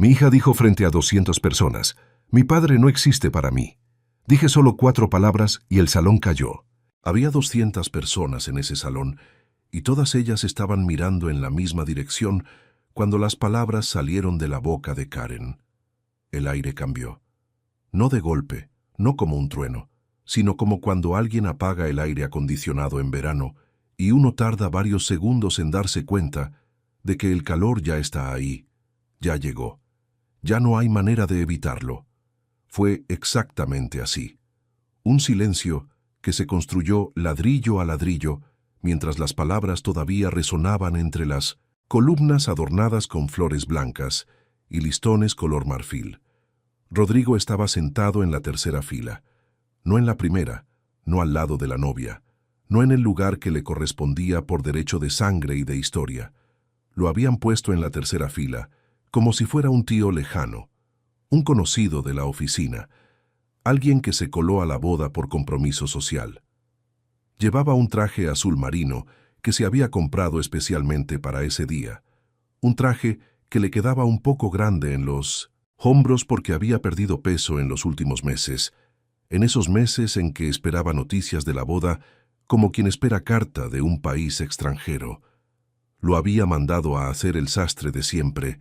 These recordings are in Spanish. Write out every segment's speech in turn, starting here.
Mi hija dijo frente a 200 personas, «Mi padre no existe para mí». Dije solo 4 palabras y el salón cayó. Había 200 personas en ese salón y todas ellas estaban mirando en la misma dirección cuando las palabras salieron de la boca de Karen. El aire cambió. No de golpe, no como un trueno, sino como cuando alguien apaga el aire acondicionado en verano y uno tarda varios segundos en darse cuenta de que el calor ya está ahí, ya llegó. Ya no hay manera de evitarlo. Fue exactamente así. Un silencio que se construyó ladrillo a ladrillo mientras las palabras todavía resonaban entre las columnas adornadas con flores blancas y listones color marfil. Rodrigo estaba sentado en la tercera fila, no en la primera, no al lado de la novia, no en el lugar que le correspondía por derecho de sangre y de historia. Lo habían puesto en la tercera fila, como si fuera un tío lejano, un conocido de la oficina, alguien que se coló a la boda por compromiso social. Llevaba un traje azul marino que se había comprado especialmente para ese día, un traje que le quedaba un poco grande en los hombros porque había perdido peso en los últimos meses, en esos meses en que esperaba noticias de la boda como quien espera carta de un país extranjero. Lo había mandado a hacer el sastre de siempre,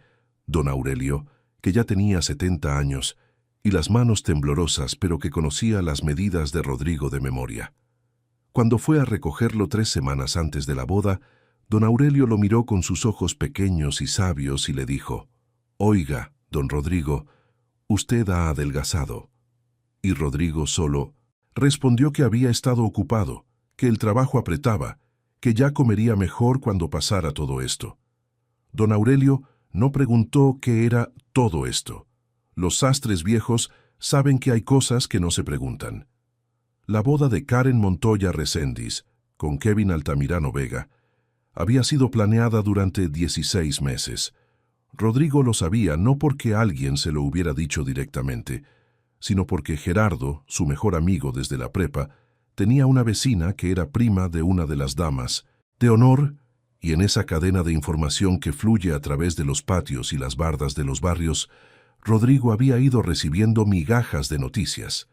don Aurelio, que ya tenía 70 años, y las manos temblorosas, pero que conocía las medidas de Rodrigo de memoria. Cuando fue a recogerlo 3 semanas antes de la boda, don Aurelio lo miró con sus ojos pequeños y sabios y le dijo, «Oiga, don Rodrigo, usted ha adelgazado». Y Rodrigo solo respondió que había estado ocupado, que el trabajo apretaba, que ya comería mejor cuando pasara todo esto. Don Aurelio no preguntó qué era todo esto. Los sastres viejos saben que hay cosas que no se preguntan. La boda de Karen Montoya Recendis, con Kevin Altamirano Vega, había sido planeada durante 16 meses. Rodrigo lo sabía no porque alguien se lo hubiera dicho directamente, sino porque Gerardo, su mejor amigo desde la prepa, tenía una vecina que era prima de una de las damas de honor, y en esa cadena de información que fluye a través de los patios y las bardas de los barrios, Rodrigo había ido recibiendo migajas de noticias.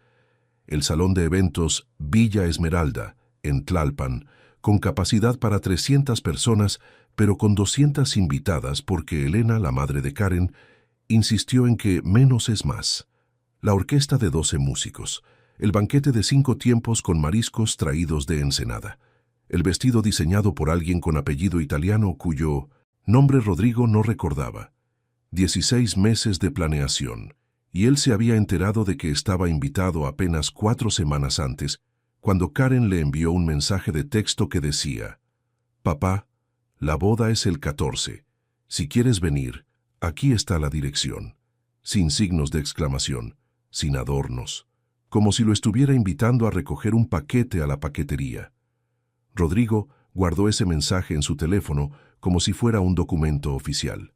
El salón de eventos Villa Esmeralda, en Tlalpan, con capacidad para 300 personas, pero con 200 invitadas porque Elena, la madre de Karen, insistió en que menos es más. La orquesta de 12 músicos, el banquete de 5 tiempos con mariscos traídos de Ensenada, el vestido diseñado por alguien con apellido italiano cuyo nombre Rodrigo no recordaba. 16 meses de planeación, y él se había enterado de que estaba invitado apenas 4 semanas antes, cuando Karen le envió un mensaje de texto que decía, «Papá, la boda es el 14. Si quieres venir, aquí está la dirección», sin signos de exclamación, sin adornos, como si lo estuviera invitando a recoger un paquete a la paquetería. Rodrigo guardó ese mensaje en su teléfono como si fuera un documento oficial.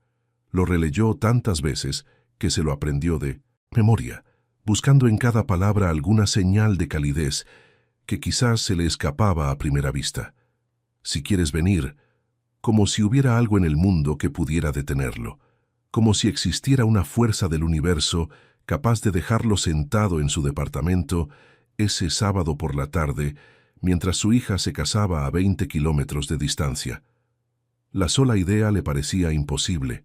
Lo releyó tantas veces que se lo aprendió de memoria, buscando en cada palabra alguna señal de calidez que quizás se le escapaba a primera vista. Si quieres venir, como si hubiera algo en el mundo que pudiera detenerlo, como si existiera una fuerza del universo capaz de dejarlo sentado en su departamento ese sábado por la tarde, mientras su hija se casaba a 20 kilómetros de distancia. La sola idea le parecía imposible,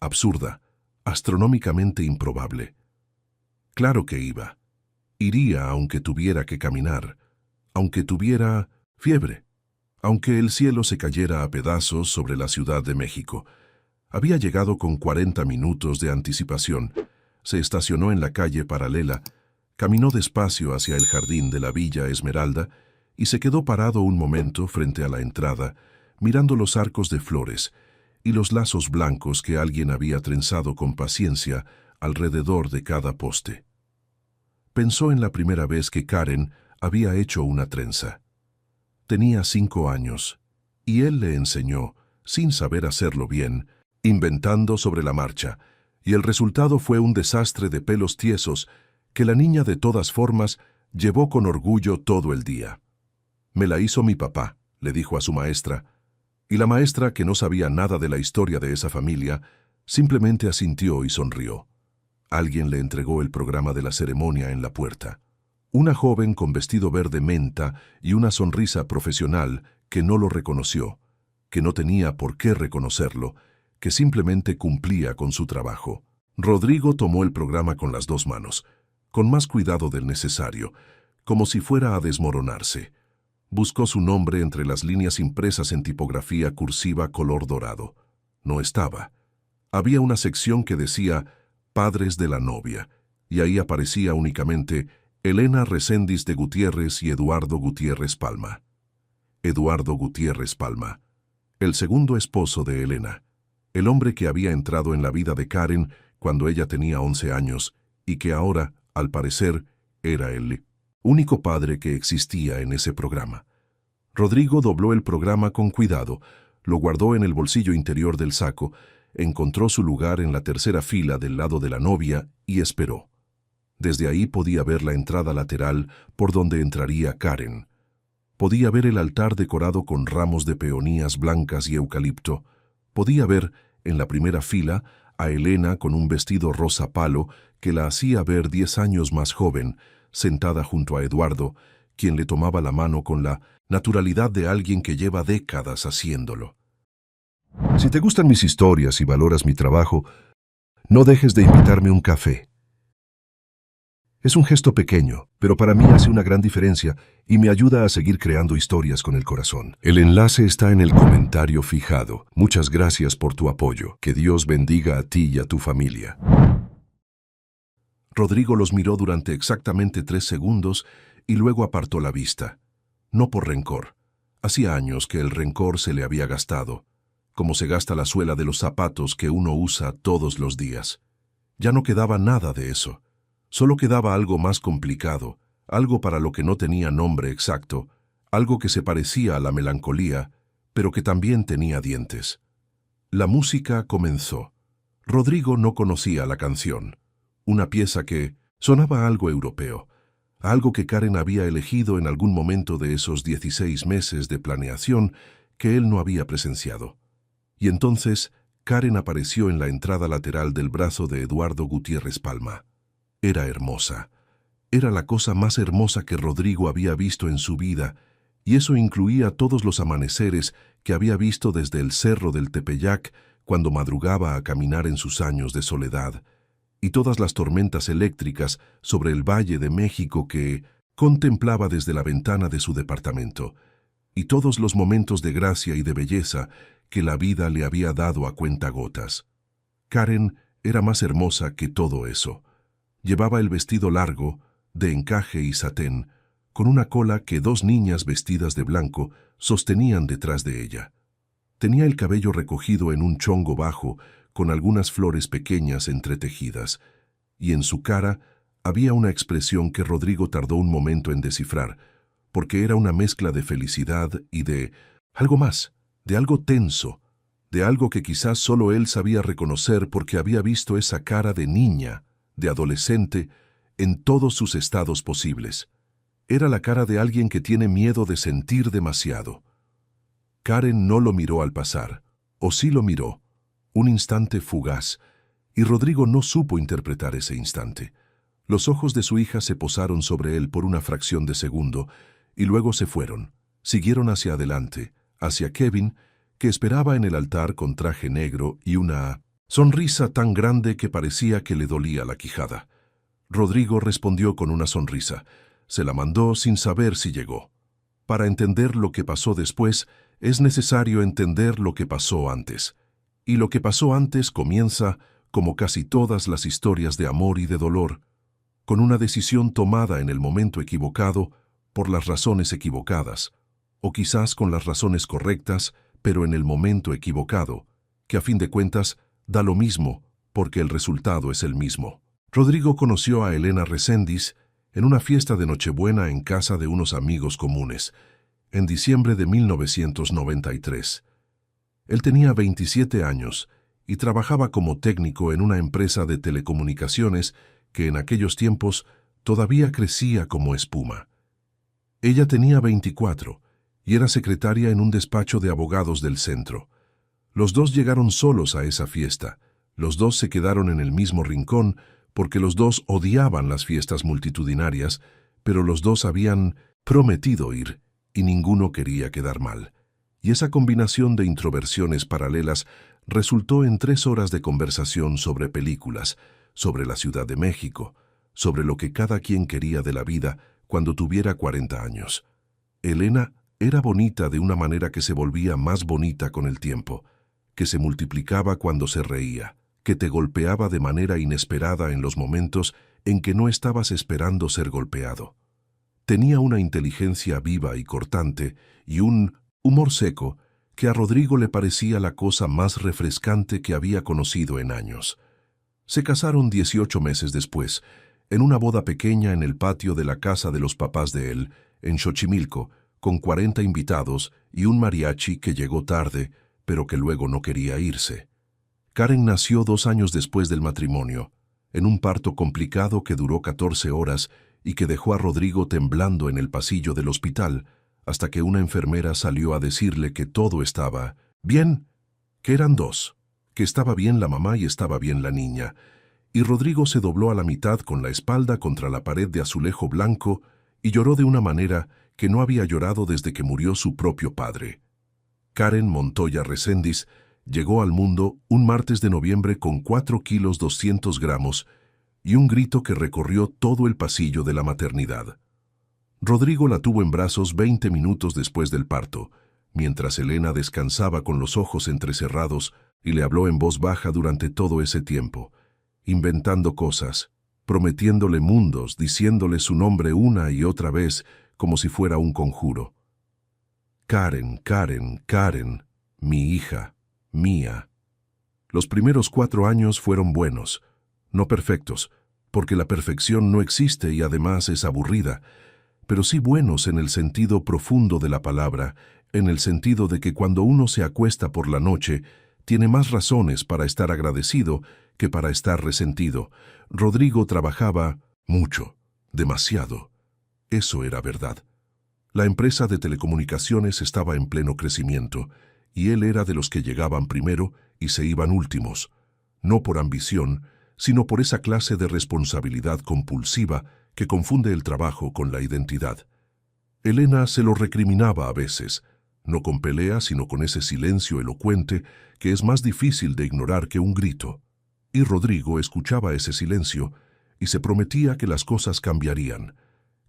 absurda, astronómicamente improbable. Claro que iba. Iría aunque tuviera que caminar, aunque tuviera fiebre, aunque el cielo se cayera a pedazos sobre la Ciudad de México. Había llegado con 40 minutos de anticipación. Se estacionó en la calle paralela, caminó despacio hacia el jardín de la Villa Esmeralda y se quedó parado un momento frente a la entrada, mirando los arcos de flores y los lazos blancos que alguien había trenzado con paciencia alrededor de cada poste. Pensó en la primera vez que Karen había hecho una trenza. Tenía 5 años, y él le enseñó, sin saber hacerlo bien, inventando sobre la marcha, y el resultado fue un desastre de pelos tiesos que la niña de todas formas llevó con orgullo todo el día. «Me la hizo mi papá», le dijo a su maestra, y la maestra, que no sabía nada de la historia de esa familia, Simplemente asintió y sonrió. Alguien le entregó el programa de la ceremonia en la puerta. Una joven con vestido verde menta y una sonrisa profesional que no lo reconoció, que no tenía por qué reconocerlo, que simplemente cumplía con su trabajo. Rodrigo tomó el programa con las dos manos, con más cuidado del necesario, como si fuera a desmoronarse. Buscó su nombre entre las líneas impresas en tipografía cursiva color dorado. No estaba. Había una sección que decía «Padres de la novia», y ahí aparecía únicamente Elena Reséndiz de Gutiérrez y Eduardo Gutiérrez Palma. Eduardo Gutiérrez Palma, el segundo esposo de Elena, el hombre que había entrado en la vida de Karen cuando ella tenía 11 años y que ahora, al parecer, era el único padre que existía en ese programa. Rodrigo dobló el programa con cuidado, lo guardó en el bolsillo interior del saco, encontró su lugar en la tercera fila del lado de la novia y esperó. Desde ahí podía ver la entrada lateral por donde entraría Karen. Podía ver el altar decorado con ramos de peonías blancas y eucalipto. Podía ver, en la primera fila, a Elena con un vestido rosa palo que la hacía ver 10 años más joven, sentada junto a Eduardo, quien le tomaba la mano con la naturalidad de alguien que lleva décadas haciéndolo. Si te gustan mis historias y valoras mi trabajo, no dejes de invitarme un café. Es un gesto pequeño, pero para mí hace una gran diferencia y me ayuda a seguir creando historias con el corazón. El enlace está en el comentario fijado. Muchas gracias por tu apoyo. Que Dios bendiga a ti y a tu familia. Rodrigo los miró durante exactamente 3 segundos y luego apartó la vista. No por rencor. Hacía años que el rencor se le había gastado, como se gasta la suela de los zapatos que uno usa todos los días. Ya no quedaba nada de eso. Solo quedaba algo más complicado, algo para lo que no tenía nombre exacto, algo que se parecía a la melancolía, pero que también tenía dientes. La música comenzó. Rodrigo no conocía la canción, una pieza que sonaba algo europeo, algo que Karen había elegido en algún momento de esos 16 meses de planeación que él no había presenciado. Y entonces Karen apareció en la entrada lateral del brazo de Eduardo Gutiérrez Palma. Era hermosa. Era la cosa más hermosa que Rodrigo había visto en su vida, y eso incluía todos los amaneceres que había visto desde el cerro del Tepeyac cuando madrugaba a caminar en sus años de soledad, y todas las tormentas eléctricas sobre el Valle de México que contemplaba desde la ventana de su departamento, y todos los momentos de gracia y de belleza que la vida le había dado a cuentagotas. Karen era más hermosa que todo eso. Llevaba el vestido largo, de encaje y satén, con una cola que 2 niñas vestidas de blanco sostenían detrás de ella. Tenía el cabello recogido en un chongo bajo, con algunas flores pequeñas entretejidas, y en su cara había una expresión que Rodrigo tardó un momento en descifrar, porque era una mezcla de felicidad y de algo más, de algo tenso, de algo que quizás solo él sabía reconocer porque había visto esa cara de niña, de adolescente, en todos sus estados posibles. Era la cara de alguien que tiene miedo de sentir demasiado. Karen no lo miró al pasar, o sí lo miró, un instante fugaz, y Rodrigo no supo interpretar ese instante. Los ojos de su hija se posaron sobre él por una fracción de segundo, y luego se fueron, siguieron hacia adelante, hacia Kevin, que esperaba en el altar con traje negro y una sonrisa tan grande que parecía que le dolía la quijada. Rodrigo respondió con una sonrisa. Se la mandó sin saber si llegó. Para entender lo que pasó después, es necesario entender lo que pasó antes. Y lo que pasó antes comienza, como casi todas las historias de amor y de dolor, con una decisión tomada en el momento equivocado, por las razones equivocadas, o quizás con las razones correctas, pero en el momento equivocado, que a fin de cuentas da lo mismo, porque el resultado es el mismo. Rodrigo conoció a Elena Reséndiz en una fiesta de Nochebuena en casa de unos amigos comunes, en diciembre de 1993. Él tenía 27 años y trabajaba como técnico en una empresa de telecomunicaciones que en aquellos tiempos todavía crecía como espuma. Ella tenía 24 y era secretaria en un despacho de abogados del centro. Los dos llegaron solos a esa fiesta, Los dos se quedaron en el mismo rincón porque los dos odiaban las fiestas multitudinarias, pero los dos habían prometido ir y ninguno quería quedar mal. Y esa combinación de introversiones paralelas resultó en 3 horas de conversación sobre películas, sobre la Ciudad de México, sobre lo que cada quien quería de la vida cuando tuviera 40 años. Elena era bonita de una manera que se volvía más bonita con el tiempo, que se multiplicaba cuando se reía, que te golpeaba de manera inesperada en los momentos en que no estabas esperando ser golpeado. Tenía una inteligencia viva y cortante y un humor seco que a Rodrigo le parecía la cosa más refrescante que había conocido en años. Se casaron 18 meses después, en una boda pequeña en el patio de la casa de los papás de él, en Xochimilco, con 40 invitados y un mariachi que llegó tarde, pero que luego no quería irse. Karen nació 2 años después del matrimonio, en un parto complicado que duró 14 horas y que dejó a Rodrigo temblando en el pasillo del hospital, hasta que una enfermera salió a decirle que todo estaba bien, que eran dos, que estaba bien la mamá y estaba bien la niña, y Rodrigo se dobló a la mitad con la espalda contra la pared de azulejo blanco y lloró de una manera que no había llorado desde que murió su propio padre. Karen Montoya Reséndiz llegó al mundo un martes de noviembre con 4 kilos 200 gramos y un grito que recorrió todo el pasillo de la maternidad. Rodrigo la tuvo en brazos 20 minutos después del parto, mientras Elena descansaba con los ojos entrecerrados y le habló en voz baja durante todo ese tiempo, inventando cosas, prometiéndole mundos, diciéndole su nombre una y otra vez como si fuera un conjuro. Karen, Karen, Karen, mi hija, mía. Los primeros 4 años fueron buenos, no perfectos, porque la perfección no existe y además es aburrida, pero sí buenos en el sentido profundo de la palabra, en el sentido de que cuando uno se acuesta por la noche, tiene más razones para estar agradecido que para estar resentido. Rodrigo trabajaba mucho, demasiado. Eso era verdad. La empresa de telecomunicaciones estaba en pleno crecimiento, y él era de los que llegaban primero y se iban últimos, no por ambición, sino por esa clase de responsabilidad compulsiva que confunde el trabajo con la identidad. Elena se lo recriminaba a veces, no con pelea, sino con ese silencio elocuente que es más difícil de ignorar que un grito. Y Rodrigo escuchaba ese silencio y se prometía que las cosas cambiarían,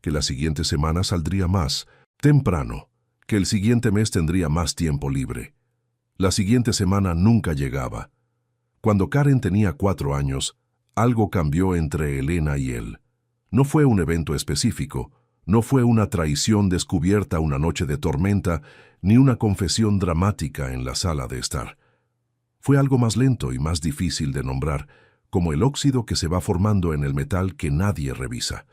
que la siguiente semana saldría más temprano, que el siguiente mes tendría más tiempo libre. La siguiente semana nunca llegaba. Cuando Karen tenía 4 años, algo cambió entre Elena y él. No fue un evento específico, no fue una traición descubierta una noche de tormenta, ni una confesión dramática en la sala de estar. Fue algo más lento y más difícil de nombrar, como el óxido que se va formando en el metal que nadie revisa.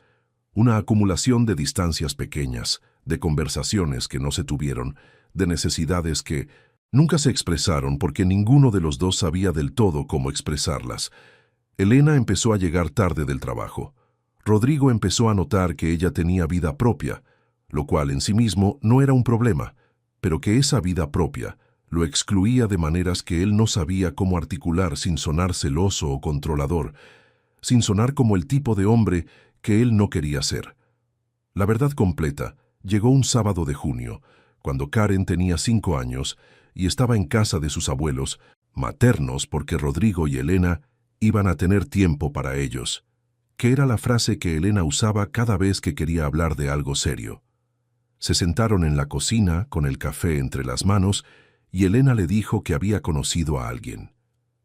Una acumulación de distancias pequeñas, de conversaciones que no se tuvieron, de necesidades que nunca se expresaron porque ninguno de los dos sabía del todo cómo expresarlas. Elena empezó a llegar tarde del trabajo. Rodrigo empezó a notar que ella tenía vida propia, lo cual en sí mismo no era un problema, pero que esa vida propia lo excluía de maneras que él no sabía cómo articular sin sonar celoso o controlador, sin sonar como el tipo de hombre que él no quería ser. La verdad completa llegó un sábado de junio, cuando Karen tenía 5 años y estaba en casa de sus abuelos, maternos porque Rodrigo y Elena iban a tener tiempo para ellos, que era la frase que Elena usaba cada vez que quería hablar de algo serio. Se sentaron en la cocina con el café entre las manos y Elena le dijo que había conocido a alguien.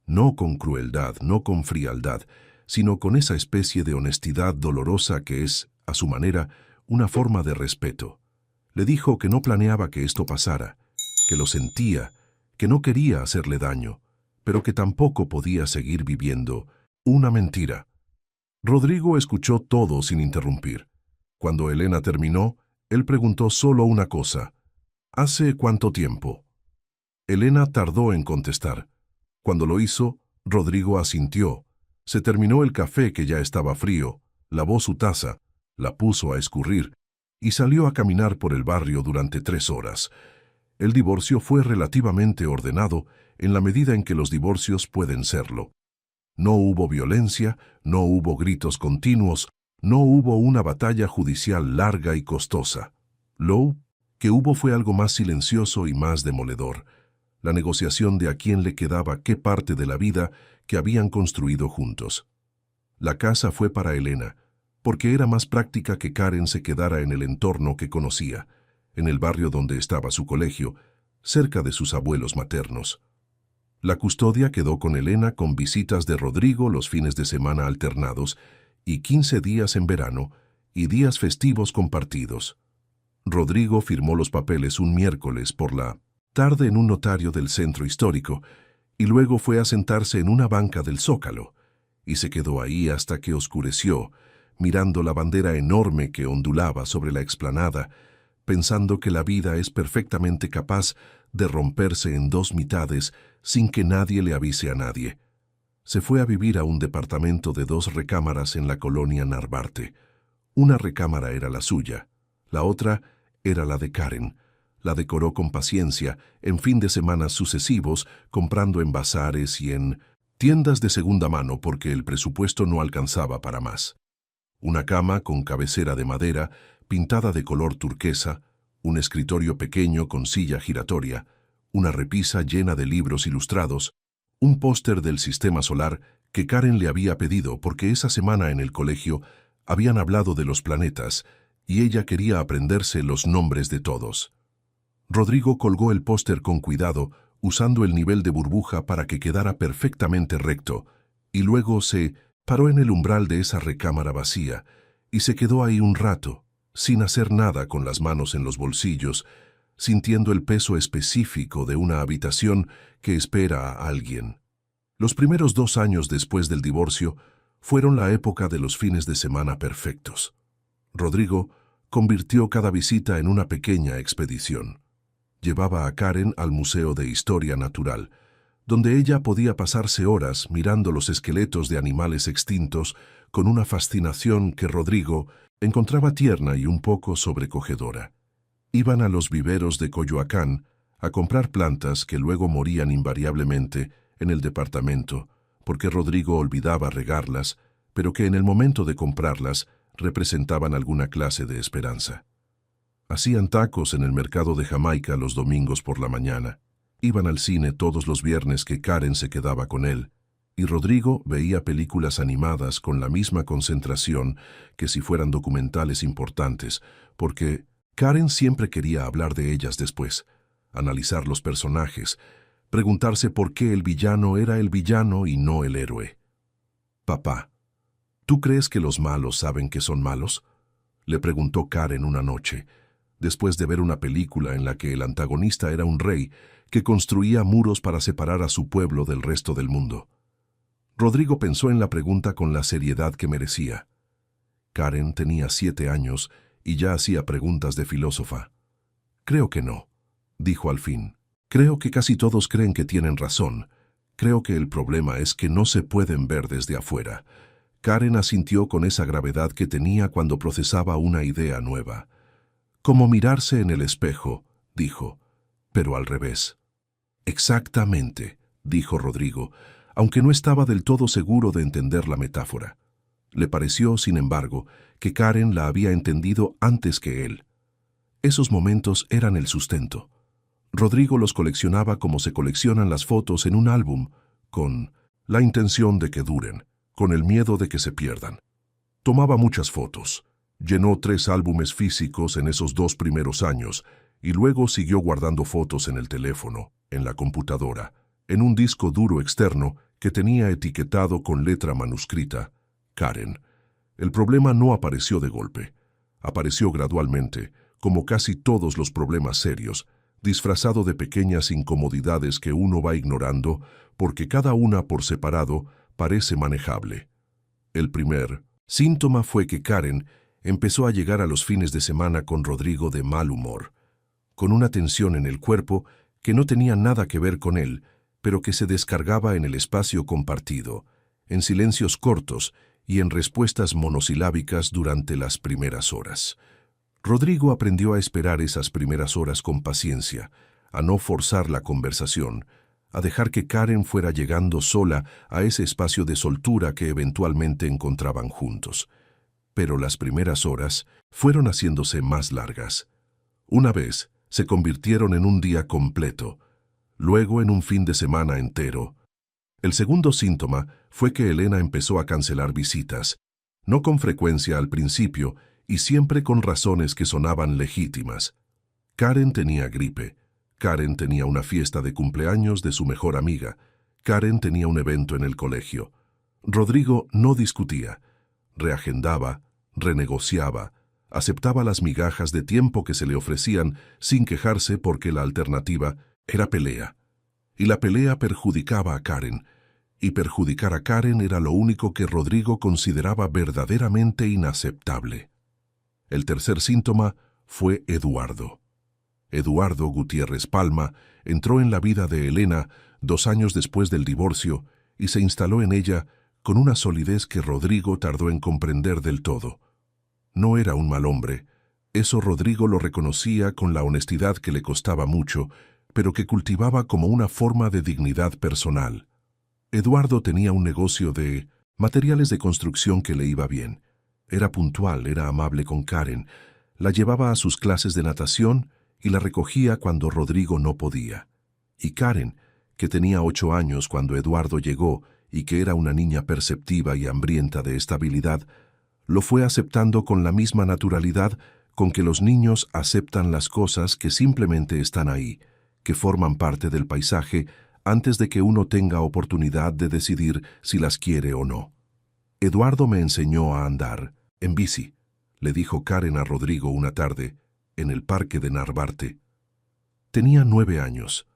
No con crueldad, no con frialdad, sino con esa especie de honestidad dolorosa que es, a su manera, una forma de respeto. Le dijo que no planeaba que esto pasara, que lo sentía, que no quería hacerle daño, pero que tampoco podía seguir viviendo una mentira. Rodrigo escuchó todo sin interrumpir. Cuando Elena terminó, él preguntó solo una cosa. ¿Hace cuánto tiempo? Elena tardó en contestar. Cuando lo hizo, Rodrigo asintió. Se terminó el café que ya estaba frío, lavó su taza, la puso a escurrir y salió a caminar por el barrio durante 3 horas. El divorcio fue relativamente ordenado en la medida en que los divorcios pueden serlo. No hubo violencia, no hubo gritos continuos, no hubo una batalla judicial larga y costosa. Lo que hubo fue algo más silencioso y más demoledor: la negociación de a quién le quedaba qué parte de la vida que habían construido juntos. La casa fue para Elena, porque era más práctica que Karen se quedara en el entorno que conocía, en el barrio donde estaba su colegio, cerca de sus abuelos maternos. La custodia quedó con Elena, con visitas de Rodrigo los fines de semana alternados y 15 días en verano y días festivos compartidos. Rodrigo firmó los papeles un miércoles por la tarde en un notario del centro histórico y luego fue a sentarse en una banca del Zócalo y se quedó ahí hasta que oscureció, mirando la bandera enorme que ondulaba sobre la explanada, pensando que la vida es perfectamente capaz de romperse en dos mitades sin que nadie le avise a nadie. Se fue a vivir a un departamento de 2 recámaras en la colonia Narvarte. Una recámara era la suya, la otra era la de Karen. La decoró con paciencia, en fin de semana sucesivos, comprando en bazares y en tiendas de segunda mano porque el presupuesto no alcanzaba para más. Una cama con cabecera de madera, pintada de color turquesa, un escritorio pequeño con silla giratoria, una repisa llena de libros ilustrados, un póster del sistema solar que Karen le había pedido porque esa semana en el colegio habían hablado de los planetas y ella quería aprenderse los nombres de todos. Rodrigo colgó el póster con cuidado, usando el nivel de burbuja para que quedara perfectamente recto, y luego se paró en el umbral de esa recámara vacía y se quedó ahí un rato, sin hacer nada, con las manos en los bolsillos, sintiendo el peso específico de una habitación que espera a alguien. Los primeros 2 años después del divorcio fueron la época de los fines de semana perfectos. Rodrigo convirtió cada visita en una pequeña expedición. Llevaba a Karen al Museo de Historia Natural, donde ella podía pasarse horas mirando los esqueletos de animales extintos con una fascinación que Rodrigo encontraba tierna y un poco sobrecogedora. Iban a los viveros de Coyoacán a comprar plantas que luego morían invariablemente en el departamento, porque Rodrigo olvidaba regarlas, pero que en el momento de comprarlas representaban alguna clase de esperanza. Hacían tacos en el mercado de Jamaica los domingos por la mañana. Iban al cine todos los viernes que Karen se quedaba con él, y Rodrigo veía películas animadas con la misma concentración que si fueran documentales importantes, porque Karen siempre quería hablar de ellas después, analizar los personajes, preguntarse por qué el villano era el villano y no el héroe. «Papá, ¿tú crees que los malos saben que son malos?», le preguntó Karen una noche, después de ver una película en la que el antagonista era un rey que construía muros para separar a su pueblo del resto del mundo. Rodrigo pensó en la pregunta con la seriedad que merecía. Karen tenía 7 años y ya hacía preguntas de filósofa. «Creo que no», dijo al fin. «Creo que casi todos creen que tienen razón. Creo que el problema es que no se pueden ver desde afuera». Karen asintió con esa gravedad que tenía cuando procesaba una idea nueva. «Como mirarse en el espejo», dijo, «pero al revés». «Exactamente», dijo Rodrigo, aunque no estaba del todo seguro de entender la metáfora. Le pareció, sin embargo, que Karen la había entendido antes que él. Esos momentos eran el sustento. Rodrigo los coleccionaba como se coleccionan las fotos en un álbum, con la intención de que duren, con el miedo de que se pierdan. Tomaba muchas fotos. Llenó 3 álbumes físicos en esos 2 primeros años y luego siguió guardando fotos en el teléfono, en la computadora, en un disco duro externo que tenía etiquetado con letra manuscrita, Karen. El problema no apareció de golpe. Apareció gradualmente, como casi todos los problemas serios, disfrazado de pequeñas incomodidades que uno va ignorando porque cada una por separado parece manejable. El primer síntoma fue que Karen empezó a llegar a los fines de semana con Rodrigo de mal humor, con una tensión en el cuerpo que no tenía nada que ver con él, pero que se descargaba en el espacio compartido, en silencios cortos y en respuestas monosilábicas durante las primeras horas. Rodrigo aprendió a esperar esas primeras horas con paciencia, a no forzar la conversación, a dejar que Karen fuera llegando sola a ese espacio de soltura que eventualmente encontraban juntos. Pero las primeras horas fueron haciéndose más largas. Una vez se convirtieron en un día completo, luego en un fin de semana entero. El segundo síntoma fue que Elena empezó a cancelar visitas, no con frecuencia al principio y siempre con razones que sonaban legítimas. Karen tenía gripe, Karen tenía una fiesta de cumpleaños de su mejor amiga, Karen tenía un evento en el colegio. Rodrigo no discutía, reagendaba, renegociaba, aceptaba las migajas de tiempo que se le ofrecían sin quejarse porque la alternativa era pelea. Y la pelea perjudicaba a Karen, y perjudicar a Karen era lo único que Rodrigo consideraba verdaderamente inaceptable. El tercer síntoma fue Eduardo. Eduardo Gutiérrez Palma entró en la vida de Elena 2 años después del divorcio y se instaló en ella con una solidez que Rodrigo tardó en comprender del todo. No era un mal hombre, eso Rodrigo lo reconocía con la honestidad que le costaba mucho, pero que cultivaba como una forma de dignidad personal. Eduardo tenía un negocio de materiales de construcción que le iba bien. Era puntual, era amable con Karen, la llevaba a sus clases de natación y la recogía cuando Rodrigo no podía. Y Karen, que tenía 8 años cuando Eduardo llegó y que era una niña perceptiva y hambrienta de estabilidad, lo fue aceptando con la misma naturalidad con que los niños aceptan las cosas que simplemente están ahí, que forman parte del paisaje antes de que uno tenga oportunidad de decidir si las quiere o no. Eduardo me enseñó a andar, en bici, le dijo Karen a Rodrigo una tarde, en el parque de Narvarte. Tenía 9 años.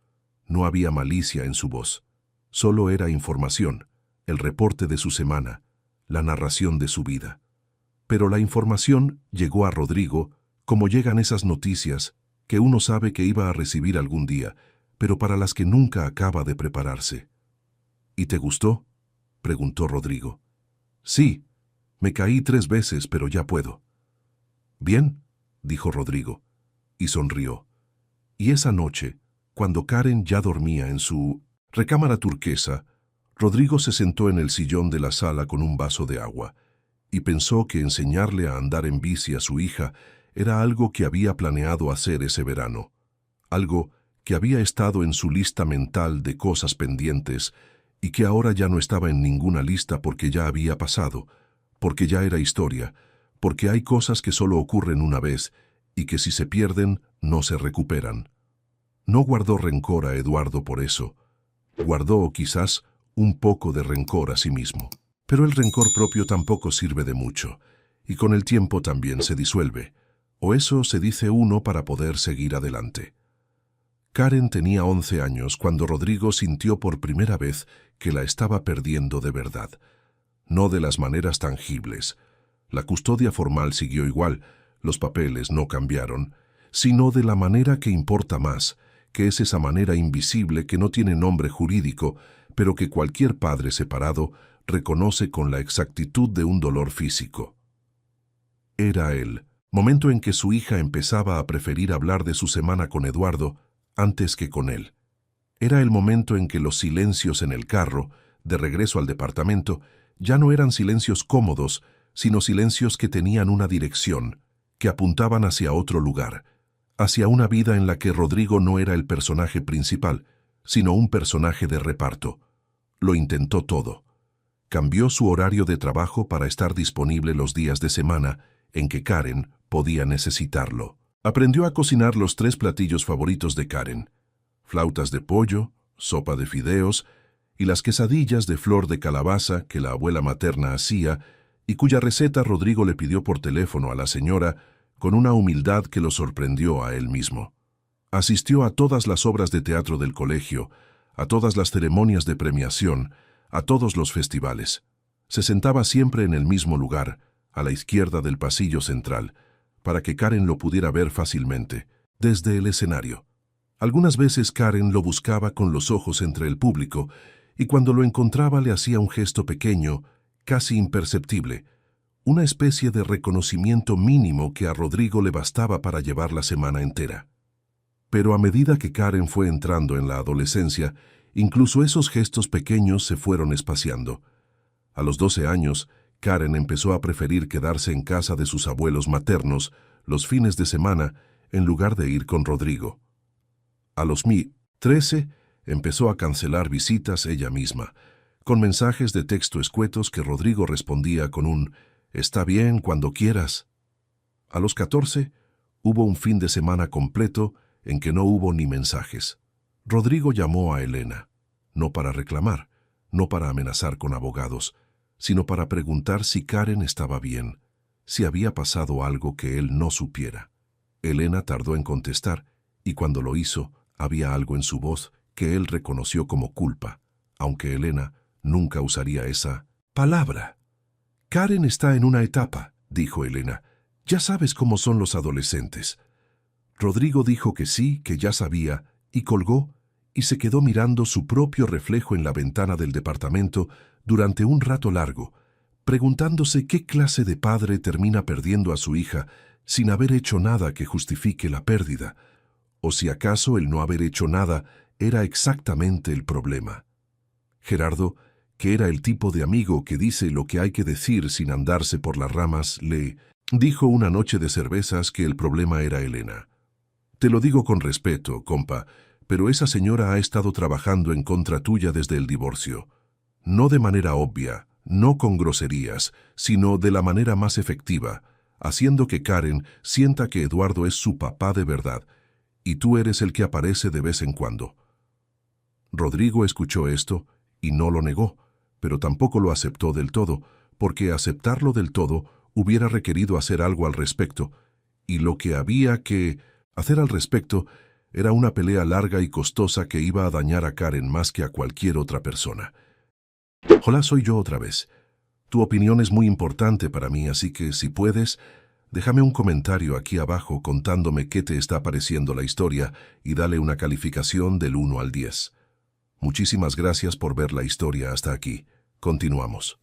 No había malicia en su voz. Solo era información, el reporte de su semana, la narración de su vida. Pero la información llegó a Rodrigo como llegan esas noticias que uno sabe que iba a recibir algún día, pero para las que nunca acaba de prepararse. ¿Y te gustó?, preguntó Rodrigo. Sí, me caí 3 veces, pero ya puedo. Bien, dijo Rodrigo, y sonrió. Y esa noche, cuando Karen ya dormía en su recámara turquesa, Rodrigo se sentó en el sillón de la sala con un vaso de agua, y pensó que enseñarle a andar en bici a su hija era algo que había planeado hacer ese verano, algo que había estado en su lista mental de cosas pendientes y que ahora ya no estaba en ninguna lista porque ya había pasado, porque ya era historia, porque hay cosas que solo ocurren una vez y que si se pierden no se recuperan. No guardó rencor a Eduardo por eso, guardó quizás un poco de rencor a sí mismo. Pero el rencor propio tampoco sirve de mucho, y con el tiempo también se disuelve, o eso se dice uno para poder seguir adelante. Karen tenía 11 años cuando Rodrigo sintió por primera vez que la estaba perdiendo de verdad. No de las maneras tangibles. La custodia formal siguió igual, los papeles no cambiaron, sino de la manera que importa más, que es esa manera invisible que no tiene nombre jurídico, pero que cualquier padre separado reconoce con la exactitud de un dolor físico. Era el momento en que su hija empezaba a preferir hablar de su semana con Eduardo antes que con él. Era el momento en que los silencios en el carro, de regreso al departamento, ya no eran silencios cómodos, sino silencios que tenían una dirección, que apuntaban hacia otro lugar, hacia una vida en la que Rodrigo no era el personaje principal, sino un personaje de reparto. Lo intentó todo. Cambió su horario de trabajo para estar disponible los días de semana en que Karen podía necesitarlo. Aprendió a cocinar los 3 platillos favoritos de Karen: flautas de pollo, sopa de fideos y las quesadillas de flor de calabaza que la abuela materna hacía y cuya receta Rodrigo le pidió por teléfono a la señora con una humildad que lo sorprendió a él mismo. Asistió a todas las obras de teatro del colegio, a todas las ceremonias de premiación, a todos los festivales. Se sentaba siempre en el mismo lugar, a la izquierda del pasillo central, para que Karen lo pudiera ver fácilmente, desde el escenario. Algunas veces Karen lo buscaba con los ojos entre el público, y cuando lo encontraba le hacía un gesto pequeño, casi imperceptible, una especie de reconocimiento mínimo que a Rodrigo le bastaba para llevar la semana entera. Pero a medida que Karen fue entrando en la adolescencia Incluso esos gestos pequeños se fueron espaciando. A los 12 años, Karen empezó a preferir quedarse en casa de sus abuelos maternos los fines de semana en lugar de ir con Rodrigo. A los 13, empezó a cancelar visitas ella misma, con mensajes de texto escuetos que Rodrigo respondía con un «Está bien, cuando quieras». A los 14, hubo un fin de semana completo en que no hubo ni mensajes. Rodrigo llamó a Elena, no para reclamar, no para amenazar con abogados, sino para preguntar si Karen estaba bien, si había pasado algo que él no supiera. Elena tardó en contestar, y cuando lo hizo, había algo en su voz que él reconoció como culpa, aunque Elena nunca usaría esa palabra. «Karen está en una etapa», dijo Elena. «Ya sabes cómo son los adolescentes». Rodrigo dijo que sí, que ya sabía, y colgó, y se quedó mirando su propio reflejo en la ventana del departamento durante un rato largo, preguntándose qué clase de padre termina perdiendo a su hija sin haber hecho nada que justifique la pérdida, o si acaso el no haber hecho nada era exactamente el problema. Gerardo, que era el tipo de amigo que dice lo que hay que decir sin andarse por las ramas, le dijo una noche de cervezas que el problema era Elena. «Te lo digo con respeto, compa, pero esa señora ha estado trabajando en contra tuya desde el divorcio. No de manera obvia, no con groserías, sino de la manera más efectiva, haciendo que Karen sienta que Eduardo es su papá de verdad, y tú eres el que aparece de vez en cuando». Rodrigo escuchó esto y no lo negó, pero tampoco lo aceptó del todo, porque aceptarlo del todo hubiera requerido hacer algo al respecto, y lo que había que hacer al respecto era una pelea larga y costosa que iba a dañar a Karen más que a cualquier otra persona. «Hola, soy yo otra vez. Tu opinión es muy importante para mí, así que si puedes, déjame un comentario aquí abajo contándome qué te está pareciendo la historia y dale una calificación del 1 al 10. Muchísimas gracias por ver la historia hasta aquí. Continuamos».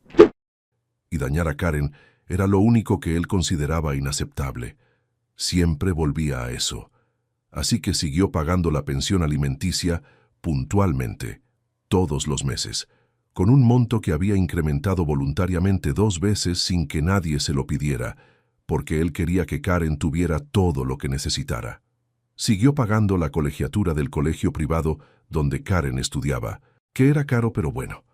Y dañar a Karen era lo único que él consideraba inaceptable. Siempre volvía a eso. Así que siguió pagando la pensión alimenticia puntualmente, todos los meses, con un monto que había incrementado voluntariamente 2 veces sin que nadie se lo pidiera, porque él quería que Karen tuviera todo lo que necesitara. Siguió pagando la colegiatura del colegio privado donde Karen estudiaba, que era caro pero bueno,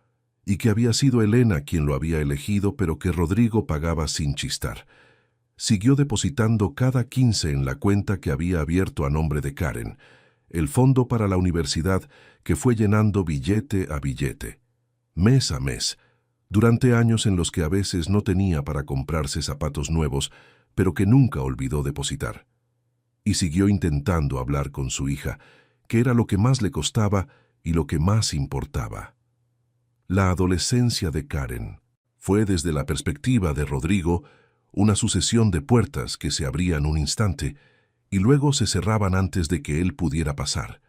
y que había sido Elena quien lo había elegido, pero que Rodrigo pagaba sin chistar. Siguió depositando cada 15 en la cuenta que había abierto a nombre de Karen, el fondo para la universidad que fue llenando billete a billete, mes a mes, durante años en los que a veces no tenía para comprarse zapatos nuevos, pero que nunca olvidó depositar. Y siguió intentando hablar con su hija, que era lo que más le costaba y lo que más importaba. La adolescencia de Karen fue, desde la perspectiva de Rodrigo, una sucesión de puertas que se abrían un instante y luego se cerraban antes de que él pudiera pasar.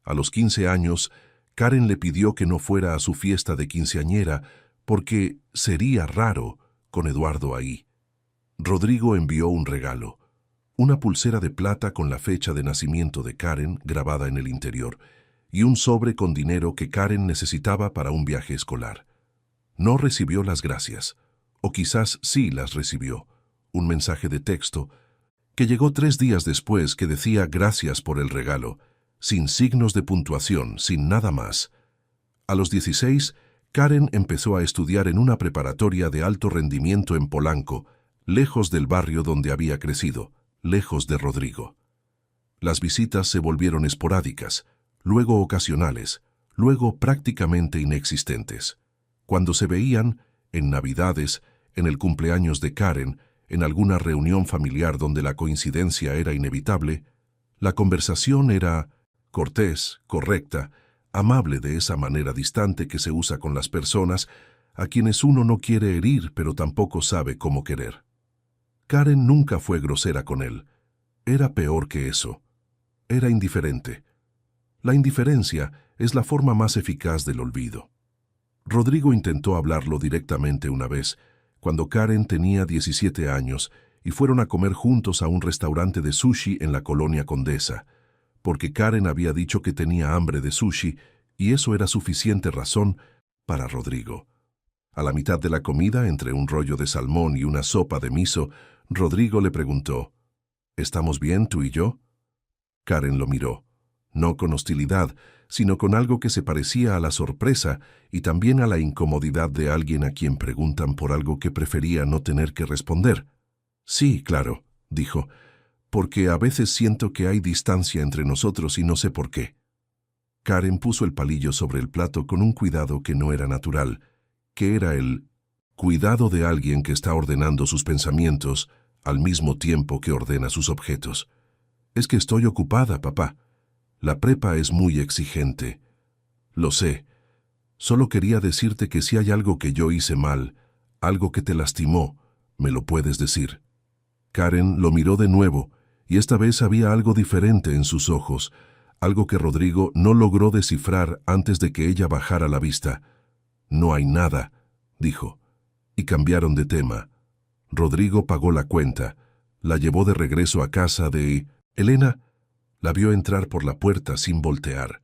A los 15 años, Karen le pidió que no fuera a su fiesta de quinceañera porque sería raro con Eduardo ahí. Rodrigo envió un regalo, una pulsera de plata con la fecha de nacimiento de Karen grabada en el interior y un sobre con dinero que Karen necesitaba para un viaje escolar. No recibió las gracias. O quizás sí las recibió, un mensaje de texto, que llegó 3 días después que decía gracias por el regalo, sin signos de puntuación, sin nada más. A los 16, Karen empezó a estudiar en una preparatoria de alto rendimiento en Polanco, lejos del barrio donde había crecido, lejos de Rodrigo. Las visitas se volvieron esporádicas, luego ocasionales, luego prácticamente inexistentes. Cuando se veían, en Navidades, en el cumpleaños de Karen, en alguna reunión familiar donde la coincidencia era inevitable, la conversación era cortés, correcta, amable de esa manera distante que se usa con las personas a quienes uno no quiere herir pero tampoco sabe cómo querer. Karen nunca fue grosera con él. Era peor que eso. Era indiferente. La indiferencia es la forma más eficaz del olvido. Rodrigo intentó hablarlo directamente una vez, cuando Karen tenía 17 años y fueron a comer juntos a un restaurante de sushi en la colonia Condesa, porque Karen había dicho que tenía hambre de sushi y eso era suficiente razón para Rodrigo. A la mitad de la comida, entre un rollo de salmón y una sopa de miso, Rodrigo le preguntó, ¿estamos bien tú y yo? Karen lo miró, no con hostilidad, sino con algo que se parecía a la sorpresa y también a la incomodidad de alguien a quien preguntan por algo que prefería no tener que responder. Sí, claro, dijo, porque a veces siento que hay distancia entre nosotros y no sé por qué. Karen puso el palillo sobre el plato con un cuidado que no era natural, que era el cuidado de alguien que está ordenando sus pensamientos al mismo tiempo que ordena sus objetos. Es que estoy ocupada, papá. La prepa es muy exigente. Lo sé. Solo quería decirte que si hay algo que yo hice mal, algo que te lastimó, me lo puedes decir. Karen lo miró de nuevo, y esta vez había algo diferente en sus ojos, algo que Rodrigo no logró descifrar antes de que ella bajara la vista. No hay nada, dijo, y cambiaron de tema. Rodrigo pagó la cuenta, la llevó de regreso a casa de Elena, la vio entrar por la puerta sin voltear,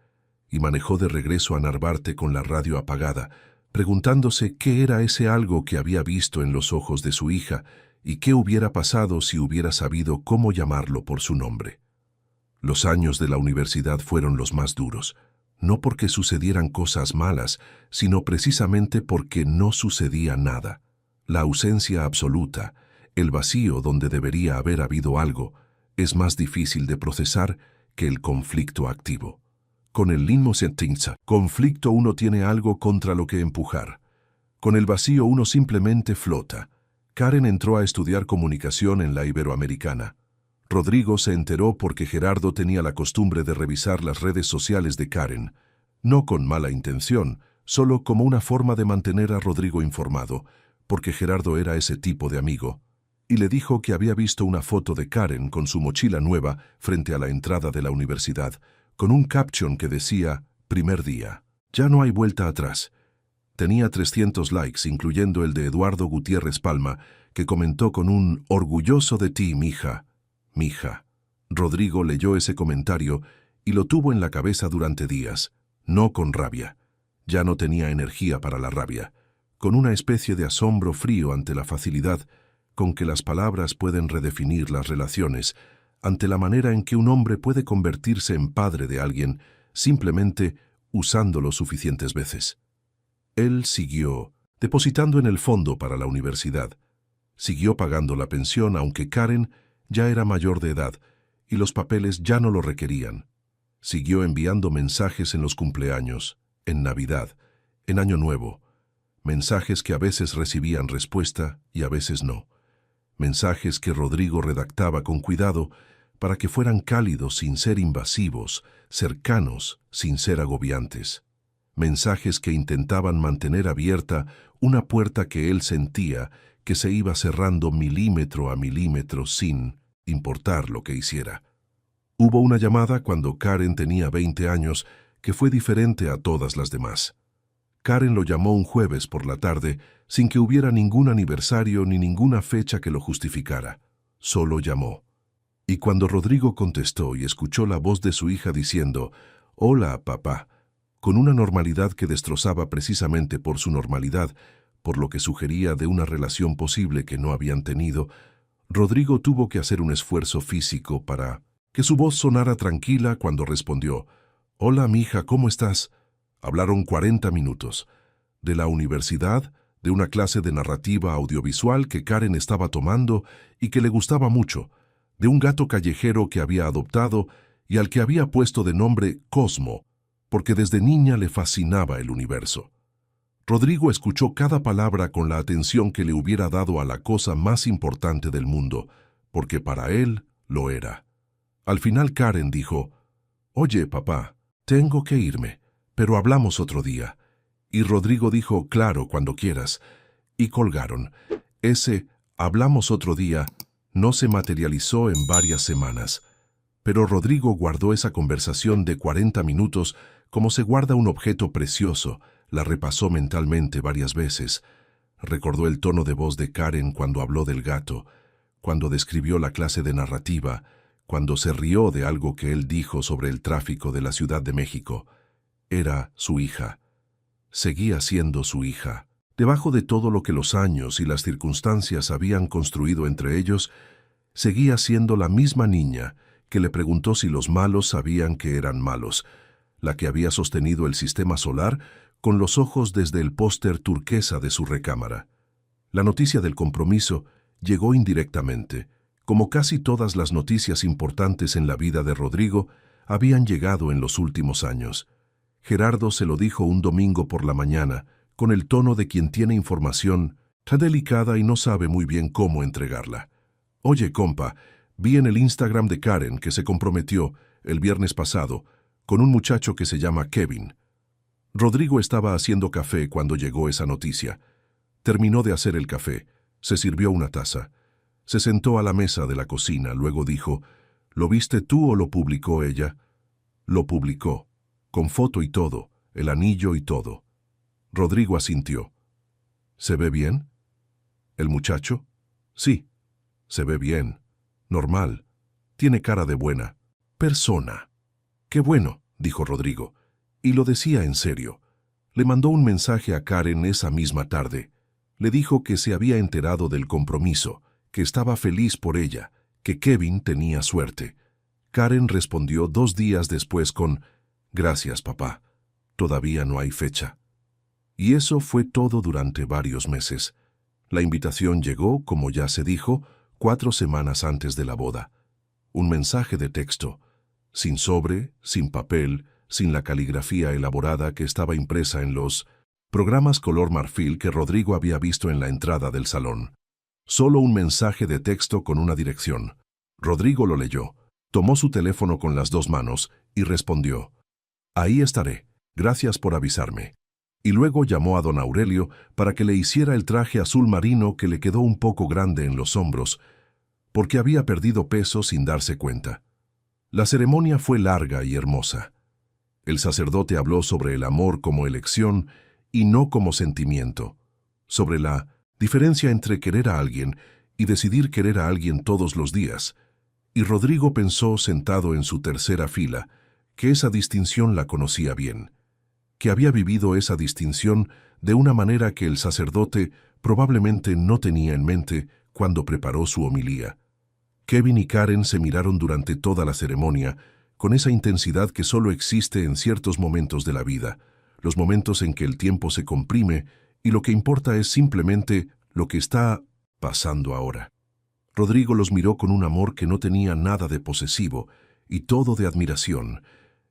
y manejó de regreso a Narvarte con la radio apagada, preguntándose qué era ese algo que había visto en los ojos de su hija y qué hubiera pasado si hubiera sabido cómo llamarlo por su nombre. Los años de la universidad fueron los más duros, no porque sucedieran cosas malas, sino precisamente porque no sucedía nada. La ausencia absoluta, el vacío donde debería haber habido algo, es más difícil de procesar que el conflicto activo. Con el limmo-sentinza, conflicto uno tiene algo contra lo que empujar. Con el vacío uno simplemente flota. Karen entró a estudiar comunicación en la Iberoamericana. Rodrigo se enteró porque Gerardo tenía la costumbre de revisar las redes sociales de Karen, no con mala intención, solo como una forma de mantener a Rodrigo informado, porque Gerardo era ese tipo de amigo, y le dijo que había visto una foto de Karen con su mochila nueva frente a la entrada de la universidad, con un caption que decía, primer día, ya no hay vuelta atrás. Tenía 300 likes, incluyendo el de Eduardo Gutiérrez Palma, que comentó con un orgulloso de ti, mija. Mija. Rodrigo leyó ese comentario y lo tuvo en la cabeza durante días, no con rabia. Ya no tenía energía para la rabia, con una especie de asombro frío ante la facilidad con que las palabras pueden redefinir las relaciones, ante la manera en que un hombre puede convertirse en padre de alguien simplemente usándolo suficientes veces. Él siguió depositando en el fondo para la universidad. Siguió pagando la pensión aunque Karen ya era mayor de edad y los papeles ya no lo requerían. Siguió enviando mensajes en los cumpleaños, en Navidad, en Año Nuevo. Mensajes que a veces recibían respuesta y a veces no. Mensajes que Rodrigo redactaba con cuidado para que fueran cálidos sin ser invasivos, cercanos sin ser agobiantes. Mensajes que intentaban mantener abierta una puerta que él sentía que se iba cerrando milímetro a milímetro sin importar lo que hiciera. Hubo una llamada cuando Karen tenía 20 años que fue diferente a todas las demás. Karen lo llamó un jueves por la tarde sin que hubiera ningún aniversario ni ninguna fecha que lo justificara. Solo llamó. Y cuando Rodrigo contestó y escuchó la voz de su hija diciendo, «Hola, papá», con una normalidad que destrozaba precisamente por su normalidad, por lo que sugería de una relación posible que no habían tenido, Rodrigo tuvo que hacer un esfuerzo físico para que su voz sonara tranquila cuando respondió, «Hola, mija, ¿cómo estás?» Hablaron 40 minutos. De la universidad, de una clase de narrativa audiovisual que Karen estaba tomando y que le gustaba mucho, de un gato callejero que había adoptado y al que había puesto de nombre Cosmo, porque desde niña le fascinaba el universo. Rodrigo escuchó cada palabra con la atención que le hubiera dado a la cosa más importante del mundo, porque para él lo era. Al final Karen dijo, «Oye, papá, tengo que irme, pero hablamos otro día». Y Rodrigo dijo, «Claro, cuando quieras». Y colgaron. Ese «hablamos otro día» no se materializó en varias semanas. Pero Rodrigo guardó esa conversación de 40 minutos como se guarda un objeto precioso, la repasó mentalmente varias veces. Recordó el tono de voz de Karen cuando habló del gato, cuando describió la clase de narrativa, cuando se rió de algo que él dijo sobre el tráfico de la Ciudad de México. era su hija. Seguía siendo su hija. Debajo de todo lo que los años y las circunstancias habían construido entre ellos, seguía siendo la misma niña que le preguntó si los malos sabían que eran malos, la que había sostenido el sistema solar con los ojos desde el póster turquesa de su recámara. La noticia del compromiso llegó indirectamente, como casi todas las noticias importantes en la vida de Rodrigo habían llegado en los últimos años. Gerardo se lo dijo un domingo por la mañana, con el tono de quien tiene información tan delicada y no sabe muy bien cómo entregarla. «Oye, compa, vi en el Instagram de Karen que se comprometió el viernes pasado con un muchacho que se llama Kevin». Rodrigo estaba haciendo café cuando llegó esa noticia. Terminó de hacer el café, se sirvió una taza. Se sentó a la mesa de la cocina, luego dijo, «¿Lo viste tú o lo publicó ella?» «Lo publicó, con foto y todo, el anillo y todo». Rodrigo asintió. «¿Se ve bien?» «¿El muchacho?» «Sí, se ve bien. Normal. Tiene cara de buena persona». «Qué bueno», dijo Rodrigo, y lo decía en serio. Le mandó un mensaje a Karen esa misma tarde. Le dijo que se había enterado del compromiso, que estaba feliz por ella, que Kevin tenía suerte. Karen respondió 2 días después con, «Gracias, papá. Todavía no hay fecha». Y eso fue todo durante varios meses. La invitación llegó, como ya se dijo, 4 semanas antes de la boda. Un mensaje de texto, sin sobre, sin papel, sin la caligrafía elaborada que estaba impresa en los programas color marfil que Rodrigo había visto en la entrada del salón. Solo un mensaje de texto con una dirección. Rodrigo lo leyó, tomó su teléfono con las 2 manos y respondió, «Ahí estaré, gracias por avisarme». Y luego llamó a don Aurelio para que le hiciera el traje azul marino que le quedó un poco grande en los hombros, porque había perdido peso sin darse cuenta. La ceremonia fue larga y hermosa. El sacerdote habló sobre el amor como elección y no como sentimiento, sobre la diferencia entre querer a alguien y decidir querer a alguien todos los días, y Rodrigo pensó sentado en su tercera fila que esa distinción la conocía bien, que había vivido esa distinción de una manera que el sacerdote probablemente no tenía en mente cuando preparó su homilía. Kevin y Karen se miraron durante toda la ceremonia, con esa intensidad que solo existe en ciertos momentos de la vida, los momentos en que el tiempo se comprime y lo que importa es simplemente lo que está pasando ahora. Rodrigo los miró con un amor que no tenía nada de posesivo y todo de admiración,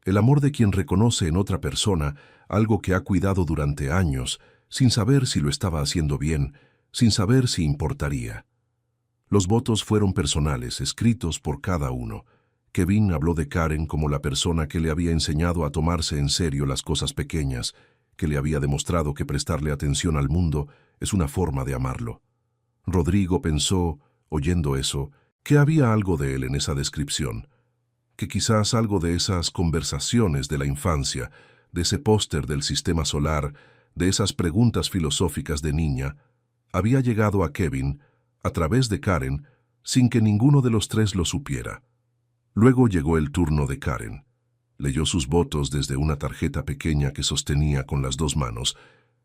el amor de quien reconoce en otra persona algo que ha cuidado durante años, sin saber si lo estaba haciendo bien, sin saber si importaría. Los votos fueron personales, escritos por cada uno. Kevin habló de Karen como la persona que le había enseñado a tomarse en serio las cosas pequeñas, que le había demostrado que prestarle atención al mundo es una forma de amarlo. Rodrigo pensó, oyendo eso, que había algo de él en esa descripción, que quizás algo de esas conversaciones de la infancia, de ese póster del sistema solar, de esas preguntas filosóficas de niña, había llegado a Kevin, a través de Karen, sin que ninguno de los 3 lo supiera. Luego llegó el turno de Karen. Leyó sus votos desde una tarjeta pequeña que sostenía con las 2 manos,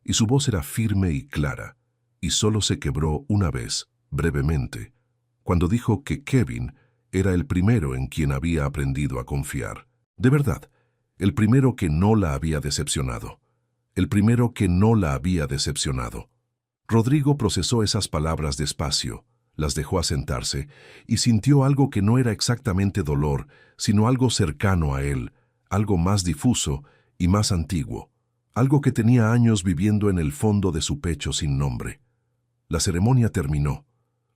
y su voz era firme y clara, y solo se quebró una vez, brevemente, cuando dijo que Kevin era el primero en quien había aprendido a confiar. De verdad, el primero que no la había decepcionado. El primero que no la había decepcionado. Rodrigo procesó esas palabras despacio, las dejó asentarse y sintió algo que no era exactamente dolor, sino algo cercano a él, algo más difuso y más antiguo, algo que tenía años viviendo en el fondo de su pecho sin nombre. La ceremonia terminó.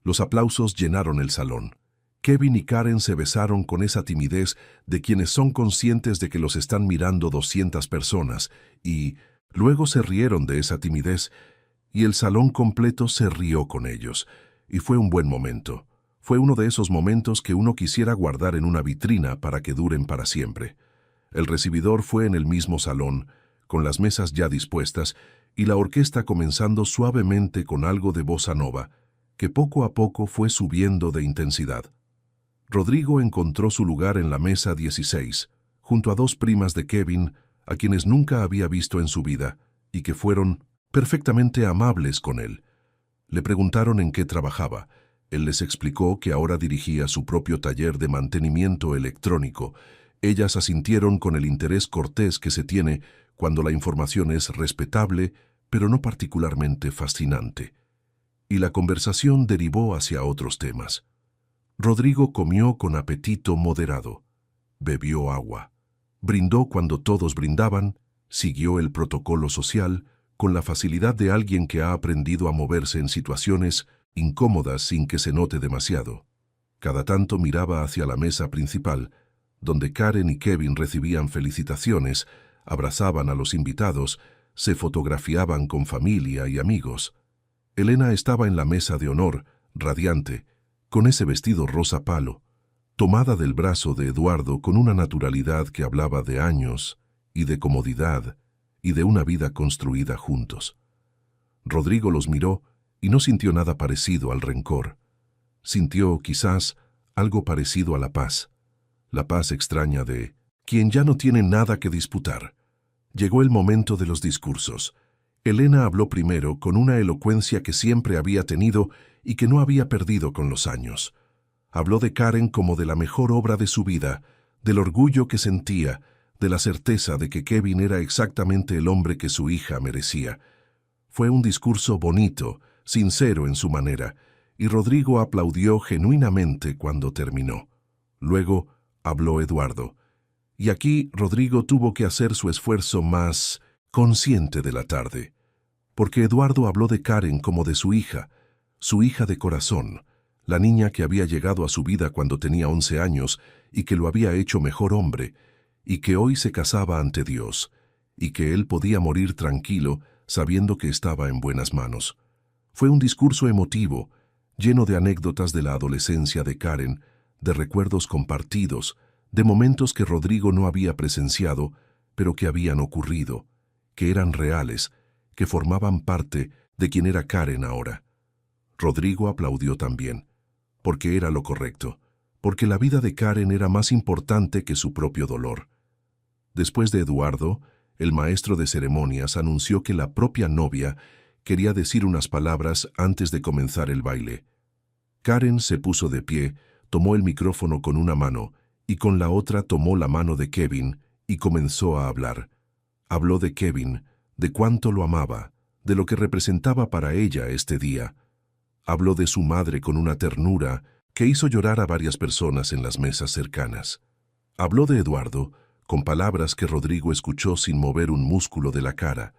Los aplausos llenaron el salón. Kevin y Karen se besaron con esa timidez de quienes son conscientes de que los están mirando 200 personas y luego se rieron de esa timidez y el salón completo se rió con ellos. Y fue un buen momento. Fue uno de esos momentos que uno quisiera guardar en una vitrina para que duren para siempre. El recibidor fue en el mismo salón, con las mesas ya dispuestas y la orquesta comenzando suavemente con algo de bossa nova, que poco a poco fue subiendo de intensidad. Rodrigo encontró su lugar en la mesa 16, junto a 2 primas de Kevin, a quienes nunca había visto en su vida y que fueron perfectamente amables con él. Le preguntaron en qué trabajaba. Él les explicó que ahora dirigía su propio taller de mantenimiento electrónico. Ellas asintieron con el interés cortés que se tiene cuando la información es respetable, pero no particularmente fascinante. Y la conversación derivó hacia otros temas. Rodrigo comió con apetito moderado. Bebió agua. Brindó cuando todos brindaban, siguió el protocolo social, con la facilidad de alguien que ha aprendido a moverse en situaciones incómodas sin que se note demasiado. Cada tanto miraba hacia la mesa principal, donde Karen y Kevin recibían felicitaciones, abrazaban a los invitados, se fotografiaban con familia y amigos. Elena estaba en la mesa de honor, radiante, con ese vestido rosa palo, tomada del brazo de Eduardo con una naturalidad que hablaba de años y de comodidad y de una vida construida juntos. Rodrigo los miró y no sintió nada parecido al rencor. Sintió, quizás, algo parecido a la paz extraña de quien ya no tiene nada que disputar. Llegó el momento de los discursos. Elena habló primero con una elocuencia que siempre había tenido y que no había perdido con los años. Habló de Karen como de la mejor obra de su vida, del orgullo que sentía, de la certeza de que Kevin era exactamente el hombre que su hija merecía. Fue un discurso bonito, sincero en su manera, y Rodrigo aplaudió genuinamente cuando terminó. Luego habló Eduardo. Y aquí Rodrigo tuvo que hacer su esfuerzo más consciente de la tarde, porque Eduardo habló de Karen como de su hija de corazón, la niña que había llegado a su vida cuando tenía 11 años y que lo había hecho mejor hombre, y que hoy se casaba ante Dios, y que él podía morir tranquilo sabiendo que estaba en buenas manos. Fue un discurso emotivo, lleno de anécdotas de la adolescencia de Karen, de recuerdos compartidos, de momentos que Rodrigo no había presenciado, pero que habían ocurrido, que eran reales, que formaban parte de quien era Karen ahora. Rodrigo aplaudió también, porque era lo correcto, porque la vida de Karen era más importante que su propio dolor. Después de Eduardo, el maestro de ceremonias anunció que la propia novia quería decir unas palabras antes de comenzar el baile. Karen se puso de pie, tomó el micrófono con una mano y con la otra tomó la mano de Kevin y comenzó a hablar. Habló de Kevin, de cuánto lo amaba, de lo que representaba para ella este día. Habló de su madre con una ternura que hizo llorar a varias personas en las mesas cercanas. Habló de Eduardo, con palabras que Rodrigo escuchó sin mover un músculo de la cara,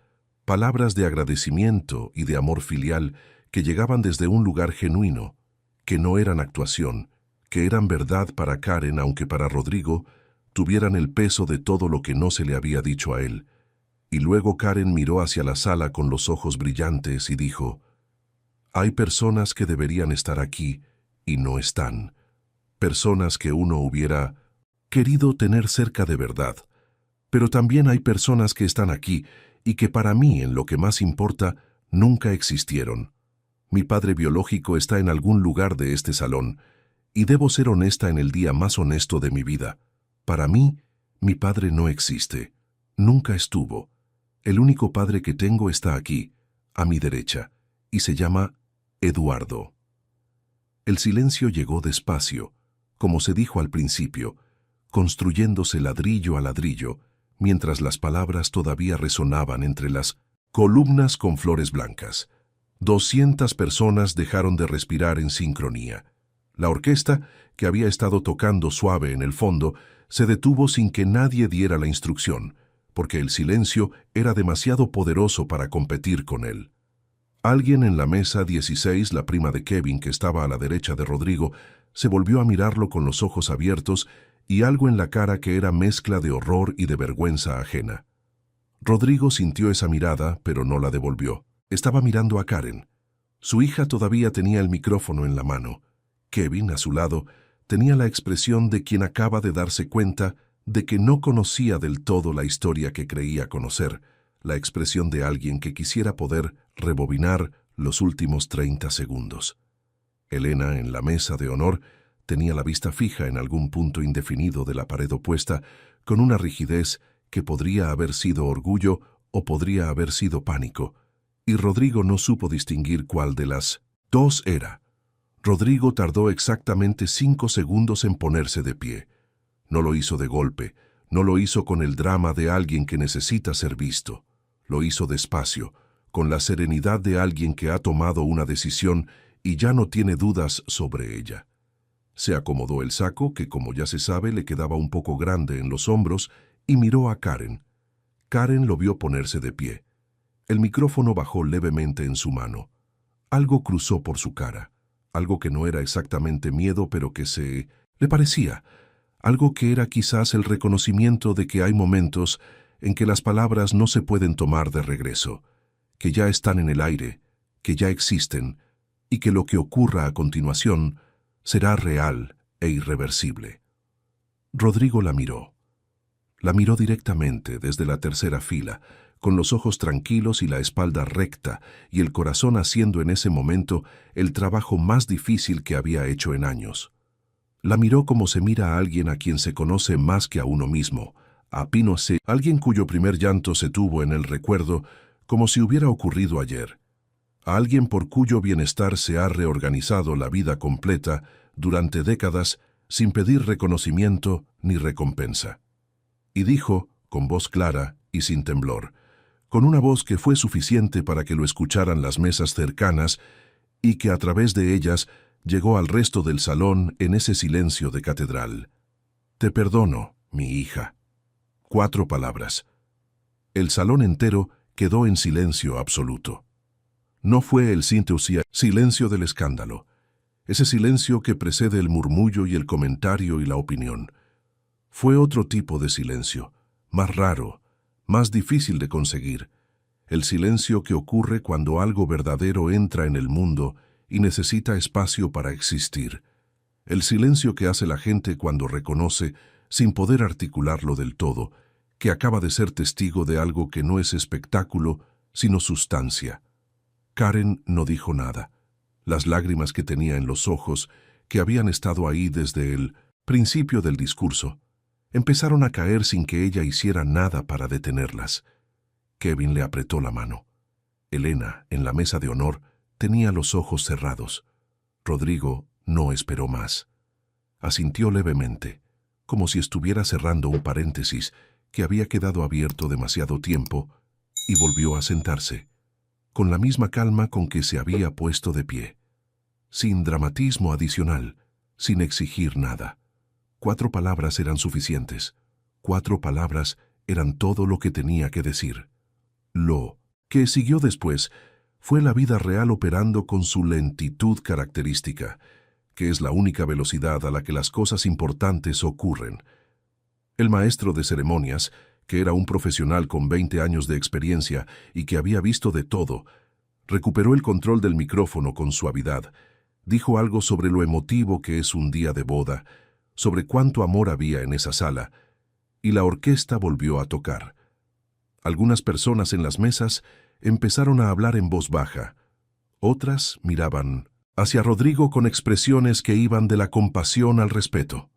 palabras de agradecimiento y de amor filial que llegaban desde un lugar genuino, que no eran actuación, que eran verdad para Karen, aunque para Rodrigo tuvieran el peso de todo lo que no se le había dicho a él. Y luego Karen miró hacia la sala con los ojos brillantes y dijo: «Hay personas que deberían estar aquí y no están, personas que uno hubiera querido tener cerca de verdad, pero también hay personas que están aquí y que para mí, en lo que más importa, nunca existieron. Mi padre biológico está en algún lugar de este salón, y debo ser honesta en el día más honesto de mi vida. Para mí, mi padre no existe, nunca estuvo. El único padre que tengo está aquí, a mi derecha, y se llama Eduardo». El silencio llegó despacio, como se dijo al principio, construyéndose ladrillo a ladrillo, mientras las palabras todavía resonaban entre las columnas con flores blancas. 200 personas dejaron de respirar en sincronía. La orquesta, que había estado tocando suave en el fondo, se detuvo sin que nadie diera la instrucción, porque el silencio era demasiado poderoso para competir con él. Alguien en la mesa 16, la prima de Kevin, que estaba a la derecha de Rodrigo, se volvió a mirarlo con los ojos abiertos y algo en la cara que era mezcla de horror y de vergüenza ajena. Rodrigo sintió esa mirada, pero no la devolvió. Estaba mirando a Karen. Su hija todavía tenía el micrófono en la mano. Kevin, a su lado, tenía la expresión de quien acaba de darse cuenta de que no conocía del todo la historia que creía conocer, la expresión de alguien que quisiera poder rebobinar los últimos 30 segundos. Elena, en la mesa de honor, tenía la vista fija en algún punto indefinido de la pared opuesta, con una rigidez que podría haber sido orgullo o podría haber sido pánico, y Rodrigo no supo distinguir cuál de las dos era. Rodrigo tardó exactamente 5 segundos en ponerse de pie. No lo hizo de golpe, no lo hizo con el drama de alguien que necesita ser visto. Lo hizo despacio, con la serenidad de alguien que ha tomado una decisión y ya no tiene dudas sobre ella. Se acomodó el saco, que como ya se sabe le quedaba un poco grande en los hombros, y miró a Karen. Karen lo vio ponerse de pie. El micrófono bajó levemente en su mano. Algo cruzó por su cara, algo que no era exactamente miedo, pero que le parecía, algo que era quizás el reconocimiento de que hay momentos en que las palabras no se pueden tomar de regreso, que ya están en el aire, que ya existen, y que lo que ocurra a continuación será real e irreversible. Rodrigo la miró. La miró directamente desde la tercera fila, con los ojos tranquilos y la espalda recta, y el corazón haciendo en ese momento el trabajo más difícil que había hecho en años. La miró como se mira a alguien a quien se conoce más que a uno mismo, a Pinochet, alguien cuyo primer llanto se tuvo en el recuerdo como si hubiera ocurrido ayer, a alguien por cuyo bienestar se ha reorganizado la vida completa durante décadas sin pedir reconocimiento ni recompensa. Y dijo, con voz clara y sin temblor, con una voz que fue suficiente para que lo escucharan las mesas cercanas y que a través de ellas llegó al resto del salón en ese silencio de catedral. «Te perdono, mi hija». 4 palabras. El salón entero quedó en silencio absoluto. No fue el silencio del escándalo, ese silencio que precede el murmullo y el comentario y la opinión. Fue otro tipo de silencio, más raro, más difícil de conseguir, el silencio que ocurre cuando algo verdadero entra en el mundo y necesita espacio para existir, el silencio que hace la gente cuando reconoce, sin poder articularlo del todo, que acaba de ser testigo de algo que no es espectáculo, sino sustancia. Karen no dijo nada. Las lágrimas que tenía en los ojos, que habían estado ahí desde el principio del discurso, empezaron a caer sin que ella hiciera nada para detenerlas. Kevin le apretó la mano. Elena, en la mesa de honor, tenía los ojos cerrados. Rodrigo no esperó más. Asintió levemente, como si estuviera cerrando un paréntesis que había quedado abierto demasiado tiempo, y volvió a sentarse, con la misma calma con que se había puesto de pie. Sin dramatismo adicional, sin exigir nada. 4 palabras eran suficientes. 4 palabras eran todo lo que tenía que decir. Lo que siguió después fue la vida real operando con su lentitud característica, que es la única velocidad a la que las cosas importantes ocurren. El maestro de ceremonias, que era un profesional con 20 años de experiencia y que había visto de todo, recuperó el control del micrófono con suavidad, dijo algo sobre lo emotivo que es un día de boda, sobre cuánto amor había en esa sala, y la orquesta volvió a tocar. Algunas personas en las mesas empezaron a hablar en voz baja. Otras miraban hacia Rodrigo con expresiones que iban de la compasión al respeto.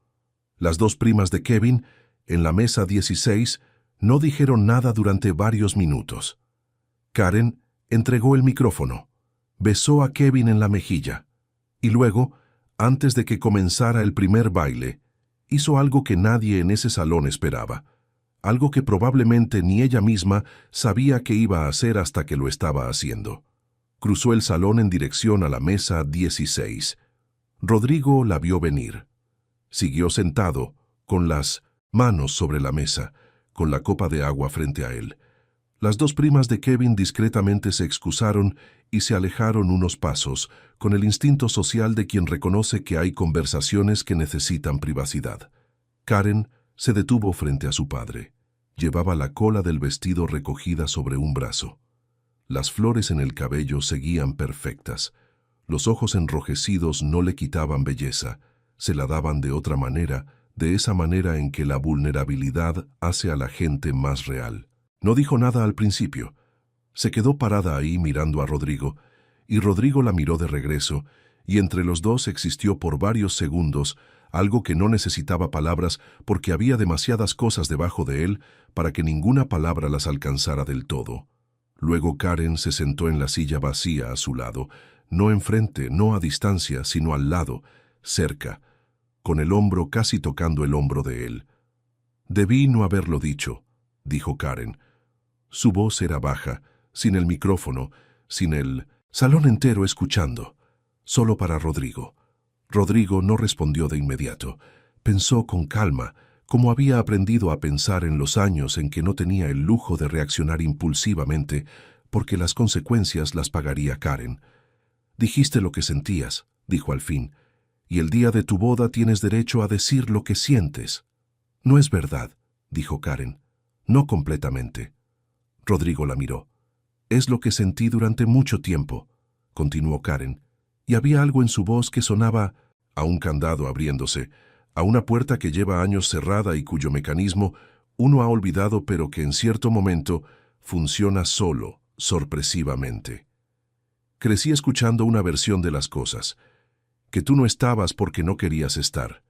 Las 2 primas de Kevin, en la mesa 16, no dijeron nada durante varios minutos. Karen entregó el micrófono, besó a Kevin en la mejilla, y luego, antes de que comenzara el primer baile, hizo algo que nadie en ese salón esperaba, algo que probablemente ni ella misma sabía que iba a hacer hasta que lo estaba haciendo. Cruzó el salón en dirección a la mesa 16. Rodrigo la vio venir. Siguió sentado, con las manos sobre la mesa, con la copa de agua frente a él. Las 2 primas de Kevin discretamente se excusaron y se alejaron unos pasos, con el instinto social de quien reconoce que hay conversaciones que necesitan privacidad. Karen se detuvo frente a su padre. Llevaba la cola del vestido recogida sobre un brazo. Las flores en el cabello seguían perfectas. Los ojos enrojecidos no le quitaban belleza, se la daban de otra manera, de esa manera en que la vulnerabilidad hace a la gente más real. No dijo nada al principio. Se quedó parada ahí mirando a Rodrigo, y Rodrigo la miró de regreso, y entre los dos existió por varios segundos algo que no necesitaba palabras porque había demasiadas cosas debajo de él para que ninguna palabra las alcanzara del todo. Luego Karen se sentó en la silla vacía a su lado, no enfrente, no a distancia, sino al lado, cerca, con el hombro casi tocando el hombro de él. «Debí no haberlo dicho», dijo Karen. Su voz era baja, sin el micrófono, sin el salón entero escuchando, solo para Rodrigo. Rodrigo no respondió de inmediato. Pensó con calma, como había aprendido a pensar en los años en que no tenía el lujo de reaccionar impulsivamente, porque las consecuencias las pagaría Karen. «Dijiste lo que sentías», dijo al fin, «y el día de tu boda tienes derecho a decir lo que sientes». «No es verdad», dijo Karen. «No completamente». Rodrigo la miró. «Es lo que sentí durante mucho tiempo», continuó Karen, y había algo en su voz que sonaba a un candado abriéndose, a una puerta que lleva años cerrada y cuyo mecanismo uno ha olvidado pero que en cierto momento funciona solo, sorpresivamente. «Crecí escuchando una versión de las cosas, que tú no estabas porque no querías estar,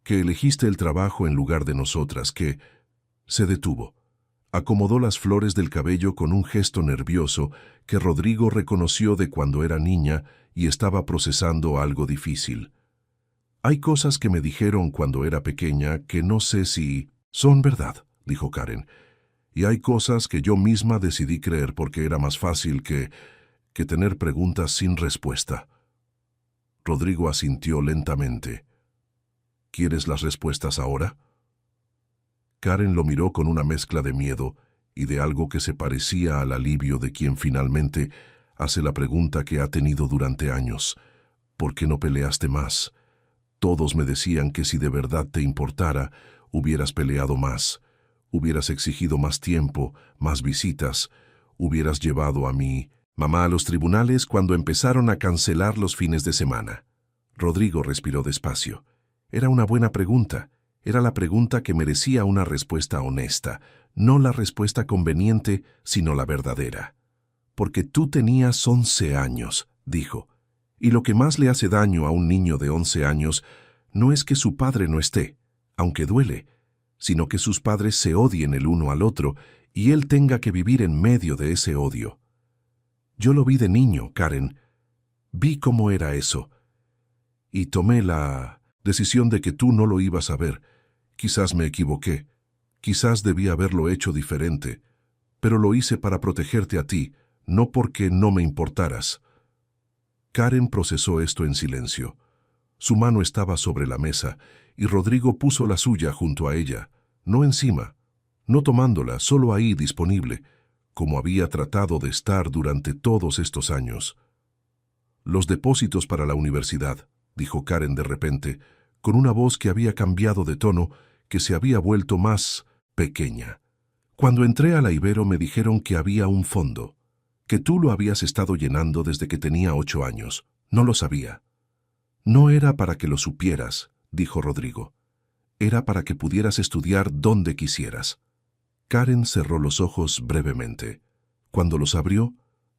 que elegiste el trabajo en lugar de nosotras, que...» Se detuvo. Acomodó las flores del cabello con un gesto nervioso que Rodrigo reconoció de cuando era niña y estaba procesando algo difícil. «Hay cosas que me dijeron cuando era pequeña que no sé si son verdad», dijo Karen, «y hay cosas que yo misma decidí creer porque era más fácil que tener preguntas sin respuesta». Rodrigo asintió lentamente. «¿Quieres las respuestas ahora?» Karen lo miró con una mezcla de miedo y de algo que se parecía al alivio de quien finalmente hace la pregunta que ha tenido durante años. «¿Por qué no peleaste más? Todos me decían que si de verdad te importara, hubieras peleado más, hubieras exigido más tiempo, más visitas, hubieras llevado a mi mamá a los tribunales cuando empezaron a cancelar los fines de semana». Rodrigo respiró despacio. Era una buena pregunta. Era la pregunta que merecía una respuesta honesta, no la respuesta conveniente, sino la verdadera. «Porque tú tenías 11 años», dijo, «y lo que más le hace daño a un niño de 11 años no es que su padre no esté, aunque duele, sino que sus padres se odien el uno al otro y él tenga que vivir en medio de ese odio. Yo lo vi de niño, Karen. Vi cómo era eso. Y tomé la decisión de que tú no lo ibas a ver. Quizás me equivoqué. Quizás debía haberlo hecho diferente. Pero lo hice para protegerte a ti, no porque no me importaras». Karen procesó esto en silencio. Su mano estaba sobre la mesa y Rodrigo puso la suya junto a ella, no encima, no tomándola, solo ahí disponible, como había tratado de estar durante todos estos años. «Los depósitos para la universidad», dijo Karen de repente, con una voz que había cambiado de tono, que se había vuelto más pequeña. «Cuando entré a la Ibero me dijeron que había un fondo, que tú lo habías estado llenando desde que tenía 8 años. No lo sabía». «No era para que lo supieras», dijo Rodrigo. «Era para que pudieras estudiar donde quisieras». Karen cerró los ojos brevemente. Cuando los abrió,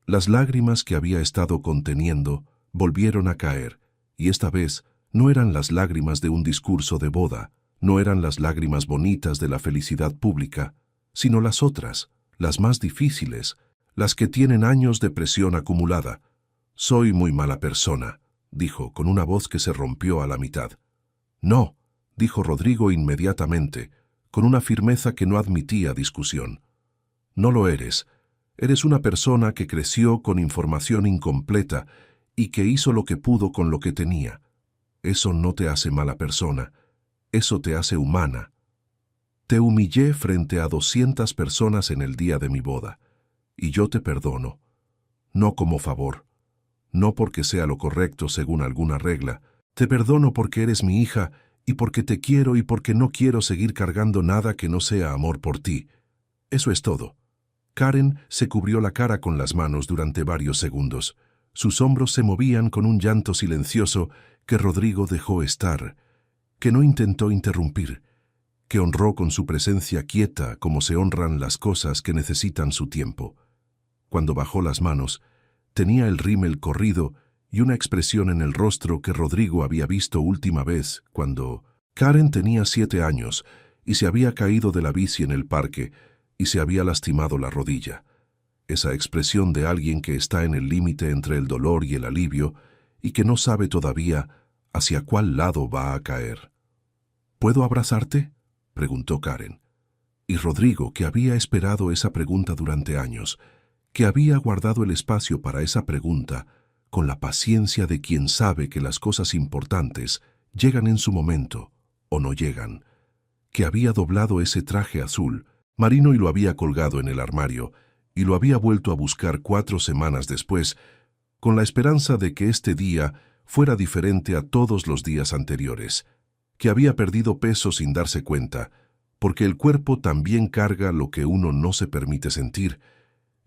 las lágrimas que había estado conteniendo volvieron a caer, y esta vez no eran las lágrimas de un discurso de boda, no eran las lágrimas bonitas de la felicidad pública, sino las otras, las más difíciles, las que tienen años de presión acumulada. «Soy muy mala persona», dijo con una voz que se rompió a la mitad. «No», dijo Rodrigo inmediatamente, con una firmeza que no admitía discusión. «No lo eres. Eres una persona que creció con información incompleta y que hizo lo que pudo con lo que tenía. Eso no te hace mala persona. Eso te hace humana. Te humillé frente a 200 personas en el día de mi boda, y yo te perdono. No como favor, no porque sea lo correcto según alguna regla. Te perdono porque eres mi hija y porque te quiero y porque no quiero seguir cargando nada que no sea amor por ti. Eso es todo». Karen se cubrió la cara con las manos durante varios segundos. Sus hombros se movían con un llanto silencioso que Rodrigo dejó estar, que no intentó interrumpir, que honró con su presencia quieta como se honran las cosas que necesitan su tiempo. Cuando bajó las manos, tenía el rímel corrido y una expresión en el rostro que Rodrigo había visto última vez cuando Karen tenía 7 años y se había caído de la bici en el parque y se había lastimado la rodilla. Esa expresión de alguien que está en el límite entre el dolor y el alivio y que no sabe todavía hacia cuál lado va a caer. ¿Puedo abrazarte?, preguntó Karen. Y Rodrigo, que había esperado esa pregunta durante años, que había guardado el espacio para esa pregunta, con la paciencia de quien sabe que las cosas importantes llegan en su momento o no llegan, que había doblado ese traje azul marino y lo había colgado en el armario, y lo había vuelto a buscar 4 semanas después, con la esperanza de que este día fuera diferente a todos los días anteriores, que había perdido peso sin darse cuenta, porque el cuerpo también carga lo que uno no se permite sentir,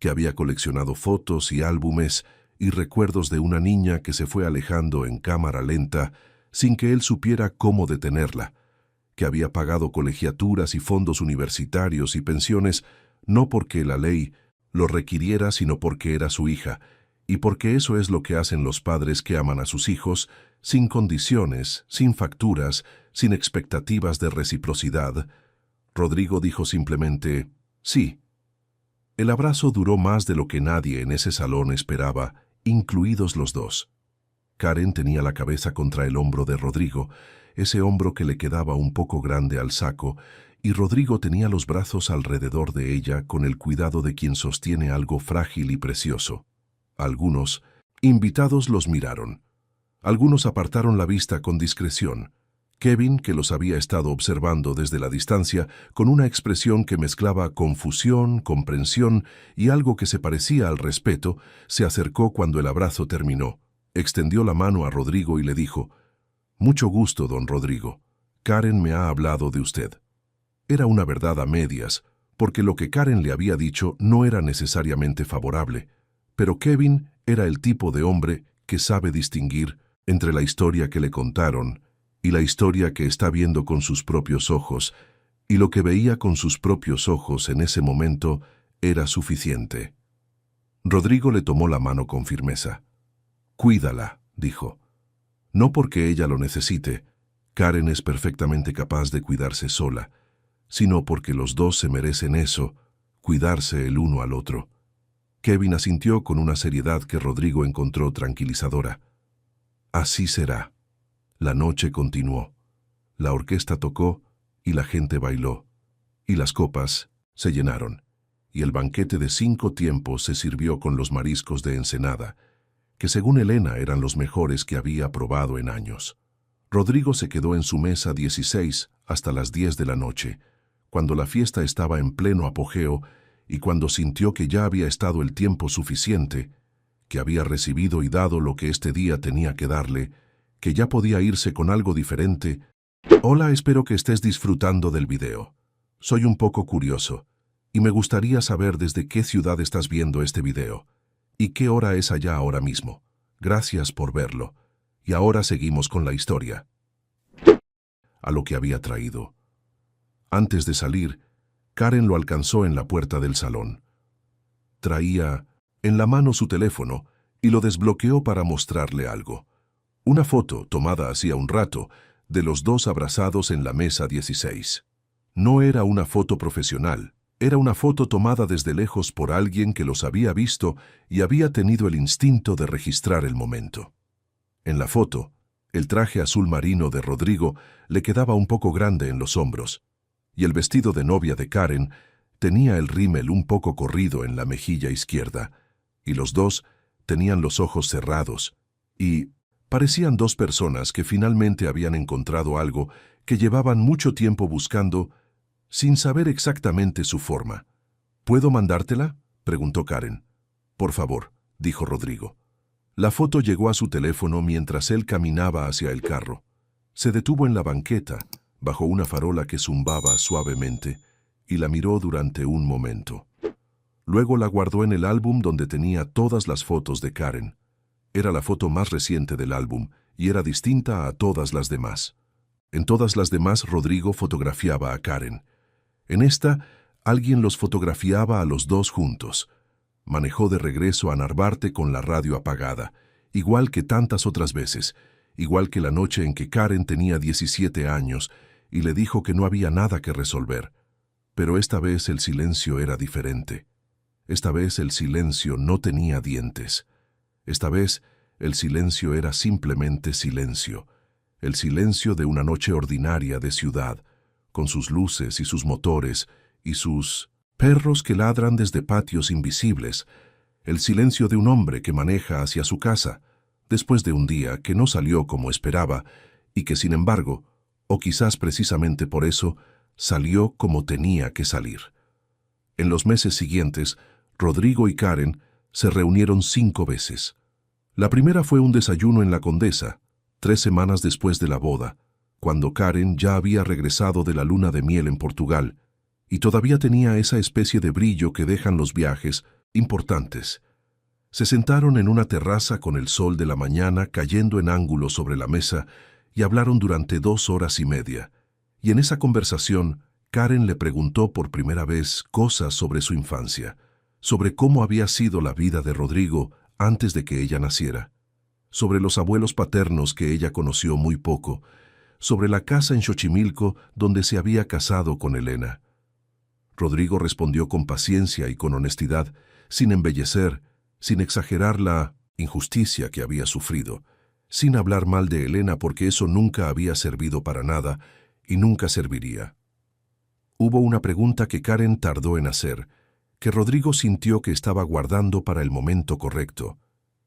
que había coleccionado fotos y álbumes y recuerdos de una niña que se fue alejando en cámara lenta sin que él supiera cómo detenerla, que había pagado colegiaturas y fondos universitarios y pensiones no porque la ley lo requiriera, sino porque era su hija, y porque eso es lo que hacen los padres que aman a sus hijos, sin condiciones, sin facturas, sin expectativas de reciprocidad. Rodrigo dijo simplemente, sí. El abrazo duró más de lo que nadie en ese salón esperaba, incluidos los dos. Karen tenía la cabeza contra el hombro de Rodrigo, ese hombro que le quedaba un poco grande al saco, y Rodrigo tenía los brazos alrededor de ella con el cuidado de quien sostiene algo frágil y precioso. Algunos invitados los miraron. Algunos apartaron la vista con discreción. Kevin, que los había estado observando desde la distancia, con una expresión que mezclaba confusión, comprensión y algo que se parecía al respeto, se acercó cuando el abrazo terminó, extendió la mano a Rodrigo y le dijo, «Mucho gusto, don Rodrigo. Karen me ha hablado de usted». Era una verdad a medias, porque lo que Karen le había dicho no era necesariamente favorable, pero Kevin era el tipo de hombre que sabe distinguir entre la historia que le contaron y la historia que está viendo con sus propios ojos, y lo que veía con sus propios ojos en ese momento era suficiente. Rodrigo le tomó la mano con firmeza. «Cuídala», dijo. «No porque ella lo necesite, Karen es perfectamente capaz de cuidarse sola, sino porque los dos se merecen eso, cuidarse el uno al otro». Kevin asintió con una seriedad que Rodrigo encontró tranquilizadora. «Así será». La noche continuó. La orquesta tocó y la gente bailó, y las copas se llenaron, y el banquete de 5 tiempos se sirvió con los mariscos de Ensenada, que según Elena eran los mejores que había probado en años. Rodrigo se quedó en su mesa 16 hasta las 10 de la noche, cuando la fiesta estaba en pleno apogeo y cuando sintió que ya había estado el tiempo suficiente, que había recibido y dado lo que este día tenía que darle, que ya podía irse con algo diferente. «Hola, espero que estés disfrutando del video. Soy un poco curioso, y me gustaría saber desde qué ciudad estás viendo este video, y qué hora es allá ahora mismo. Gracias por verlo. Y ahora seguimos con la historia». A lo que había traído. Antes de salir, Karen lo alcanzó en la puerta del salón. Traía en la mano su teléfono y lo desbloqueó para mostrarle algo. Una foto tomada hacía un rato de los dos abrazados en la mesa 16. No era una foto profesional, era una foto tomada desde lejos por alguien que los había visto y había tenido el instinto de registrar el momento. En la foto, el traje azul marino de Rodrigo le quedaba un poco grande en los hombros, y el vestido de novia de Karen tenía el rímel un poco corrido en la mejilla izquierda, y los dos tenían los ojos cerrados, y parecían dos personas que finalmente habían encontrado algo que llevaban mucho tiempo buscando, sin saber exactamente su forma. «¿Puedo mandártela?», preguntó Karen. «Por favor», dijo Rodrigo. La foto llegó a su teléfono mientras él caminaba hacia el carro. Se detuvo en la banqueta, bajo una farola que zumbaba suavemente, y la miró durante un momento. Luego la guardó en el álbum donde tenía todas las fotos de Karen. Era la foto más reciente del álbum y era distinta a todas las demás. En todas las demás Rodrigo fotografiaba a Karen. En esta, alguien los fotografiaba a los dos juntos. Manejó de regreso a Narvarte con la radio apagada igual que tantas otras veces, igual que la noche en que Karen tenía 17 años y le dijo que no había nada que resolver. Pero esta vez el silencio era diferente. Esta vez el silencio no tenía dientes. Esta vez el silencio era simplemente silencio. El silencio de una noche ordinaria de ciudad, con sus luces y sus motores y sus perros que ladran desde patios invisibles. El silencio de un hombre que maneja hacia su casa, después de un día que no salió como esperaba y que sin embargo, o quizás precisamente por eso, salió como tenía que salir. En los meses siguientes, Rodrigo y Karen se reunieron 5 veces. La primera fue un desayuno en la Condesa, 3 semanas después de la boda, cuando Karen ya había regresado de la luna de miel en Portugal y todavía tenía esa especie de brillo que dejan los viajes importantes. Se sentaron en una terraza con el sol de la mañana cayendo en ángulo sobre la mesa y hablaron durante 2 horas y media. Y en esa conversación, Karen le preguntó por primera vez cosas sobre su infancia, sobre cómo había sido la vida de Rodrigo antes de que ella naciera, sobre los abuelos paternos que ella conoció muy poco, sobre la casa en Xochimilco donde se había casado con Elena. Rodrigo respondió con paciencia y con honestidad, sin embellecer, sin exagerar la injusticia que había sufrido, sin hablar mal de Elena porque eso nunca había servido para nada y nunca serviría. Hubo una pregunta que Karen tardó en hacer, que Rodrigo sintió que estaba guardando para el momento correcto,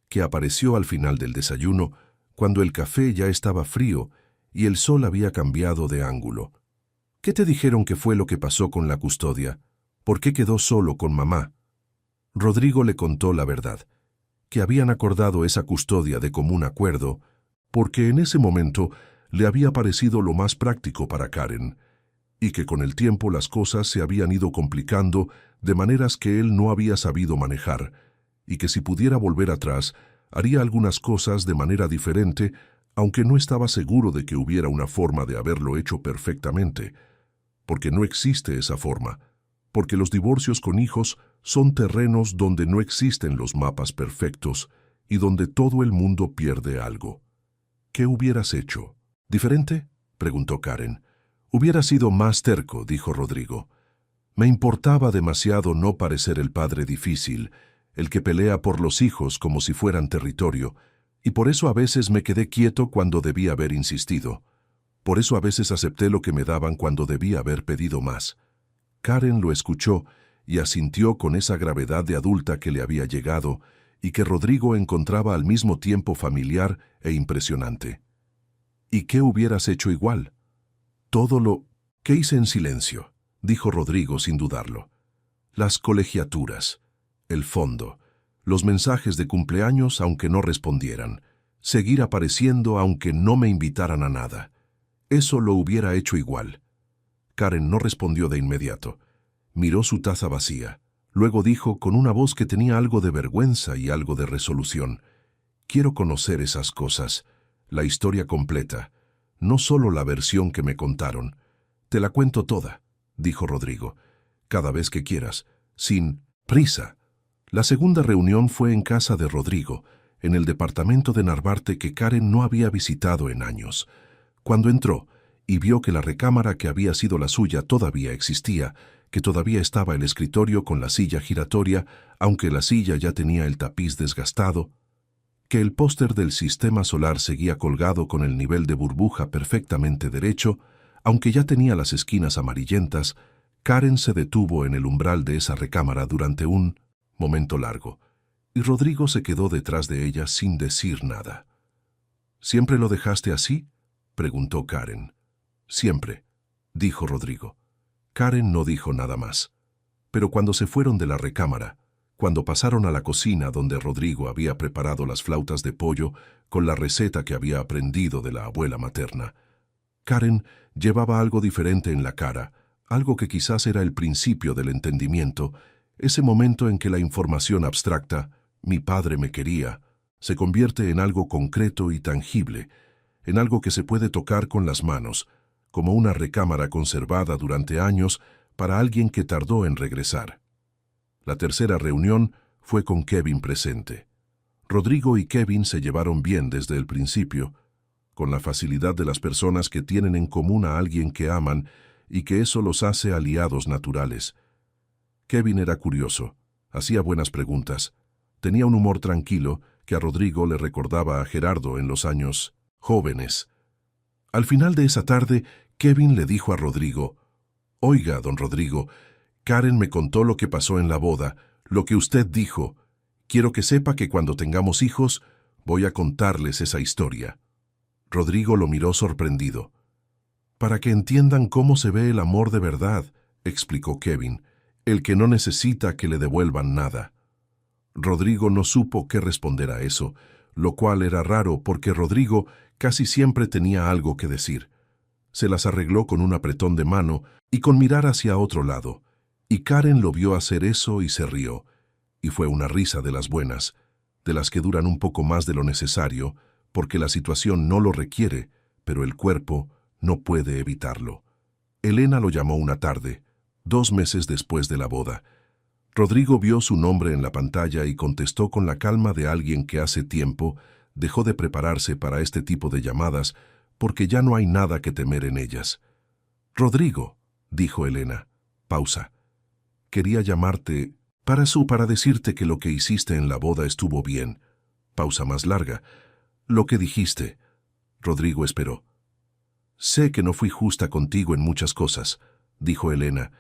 que apareció al final del desayuno, cuando el café ya estaba frío y el sol había cambiado de ángulo. ¿Qué te dijeron que fue lo que pasó con la custodia? ¿Por qué quedó solo con mamá? Rodrigo le contó la verdad, que habían acordado esa custodia de común acuerdo, porque en ese momento le había parecido lo más práctico para Karen, y que con el tiempo las cosas se habían ido complicando de maneras que él no había sabido manejar, y que si pudiera volver atrás, haría algunas cosas de manera diferente, aunque no estaba seguro de que hubiera una forma de haberlo hecho perfectamente, porque no existe esa forma, porque los divorcios con hijos son terrenos donde no existen los mapas perfectos y donde todo el mundo pierde algo. ¿Qué hubieras hecho? ¿Diferente?, preguntó Karen. Hubiera sido más terco, dijo Rodrigo. Me importaba demasiado no parecer el padre difícil, el que pelea por los hijos como si fueran territorio, y por eso a veces me quedé quieto cuando debía haber insistido. Por eso a veces acepté lo que me daban cuando debía haber pedido más. Karen lo escuchó y asintió con esa gravedad de adulta que le había llegado y que Rodrigo encontraba al mismo tiempo familiar e impresionante. ¿Y qué hubieras hecho igual? Todo lo que hice en silencio, dijo Rodrigo sin dudarlo. Las colegiaturas, el fondo, los mensajes de cumpleaños aunque no respondieran, seguir apareciendo aunque no me invitaran a nada. Eso lo hubiera hecho igual. Karen no respondió de inmediato. Miró su taza vacía. Luego dijo con una voz que tenía algo de vergüenza y algo de resolución: quiero conocer esas cosas, la historia completa, no solo la versión que me contaron. Te la cuento toda, dijo Rodrigo, cada vez que quieras, sin prisa. La segunda reunión fue en casa de Rodrigo, en el departamento de Narvarte que Karen no había visitado en años. Cuando entró y vio que la recámara que había sido la suya todavía existía, que todavía estaba el escritorio con la silla giratoria, aunque la silla ya tenía el tapiz desgastado, que el póster del sistema solar seguía colgado con el nivel de burbuja perfectamente derecho, aunque ya tenía las esquinas amarillentas, Karen se detuvo en el umbral de esa recámara durante un momento largo, y Rodrigo se quedó detrás de ella sin decir nada. ¿Siempre lo dejaste así?, preguntó Karen. Siempre, dijo Rodrigo. Karen no dijo nada más. Pero cuando se fueron de la recámara, cuando pasaron a la cocina donde Rodrigo había preparado las flautas de pollo con la receta que había aprendido de la abuela materna, Karen llevaba algo diferente en la cara, algo que quizás era el principio del entendimiento, ese momento en que la información abstracta, mi padre me quería, se convierte en algo concreto y tangible, en algo que se puede tocar con las manos, como una recámara conservada durante años para alguien que tardó en regresar. La tercera reunión fue con Kevin presente. Rodrigo y Kevin se llevaron bien desde el principio, con la facilidad de las personas que tienen en común a alguien que aman y que eso los hace aliados naturales. Kevin era curioso, hacía buenas preguntas, tenía un humor tranquilo que a Rodrigo le recordaba a Gerardo en los años jóvenes. Al final de esa tarde, Kevin le dijo a Rodrigo: «Oiga, don Rodrigo, Karen me contó lo que pasó en la boda, lo que usted dijo. Quiero que sepa que cuando tengamos hijos, voy a contarles esa historia». Rodrigo lo miró sorprendido. «Para que entiendan cómo se ve el amor de verdad», explicó Kevin, «el que no necesita que le devuelvan nada». Rodrigo no supo qué responder a eso, lo cual era raro porque Rodrigo casi siempre tenía algo que decir. Se las arregló con un apretón de mano y con mirar hacia otro lado, y Karen lo vio hacer eso y se rió, y fue una risa de las buenas, de las que duran un poco más de lo necesario, porque la situación no lo requiere, pero el cuerpo no puede evitarlo. Elena lo llamó una tarde, 2 meses después de la boda. Rodrigo vio su nombre en la pantalla y contestó con la calma de alguien que hace tiempo dejó de prepararse para este tipo de llamadas porque ya no hay nada que temer en ellas. «Rodrigo», dijo Elena. Pausa. «Quería llamarte para decirte que lo que hiciste en la boda estuvo bien». Pausa más larga. «Lo que dijiste». Rodrigo esperó. «Sé que no fui justa contigo en muchas cosas», dijo Elena,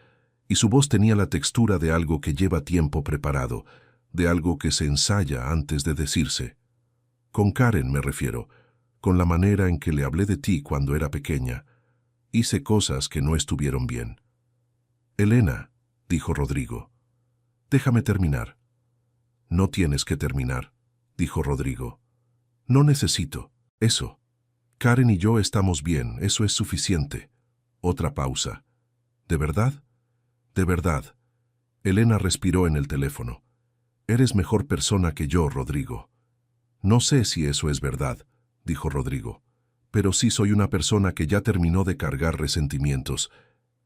y su voz tenía la textura de algo que lleva tiempo preparado, de algo que se ensaya antes de decirse. «Con Karen me refiero, con la manera en que le hablé de ti cuando era pequeña. Hice cosas que no estuvieron bien». «Elena», dijo Rodrigo, «déjame terminar». «No tienes que terminar», dijo Rodrigo. «No necesito eso. Karen y yo estamos bien, eso es suficiente». Otra pausa. «¿De verdad?» «De verdad». Elena respiró en el teléfono. «Eres mejor persona que yo, Rodrigo». «No sé si eso es verdad», dijo Rodrigo, «pero sí soy una persona que ya terminó de cargar resentimientos.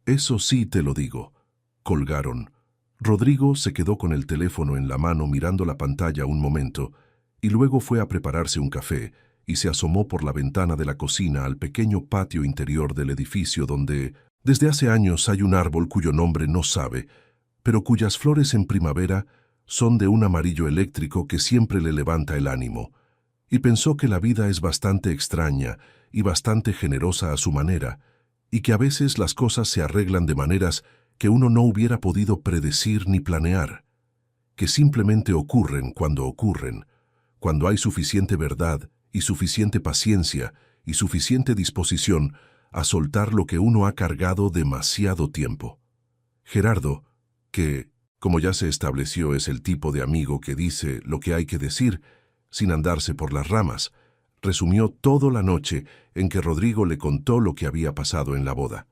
Eso sí te lo digo». Colgaron. Rodrigo se quedó con el teléfono en la mano mirando la pantalla un momento, y luego fue a prepararse un café y se asomó por la ventana de la cocina al pequeño patio interior del edificio donde, desde hace años, hay un árbol cuyo nombre no sabe, pero cuyas flores en primavera son de un amarillo eléctrico que siempre le levanta el ánimo, y pensó que la vida es bastante extraña y bastante generosa a su manera, y que a veces las cosas se arreglan de maneras que uno no hubiera podido predecir ni planear, que simplemente ocurren, cuando hay suficiente verdad y suficiente paciencia y suficiente disposición a soltar lo que uno ha cargado demasiado tiempo. Gerardo, que, como ya se estableció, es el tipo de amigo que dice lo que hay que decir, sin andarse por las ramas, resumió toda la noche en que Rodrigo le contó lo que había pasado en la boda.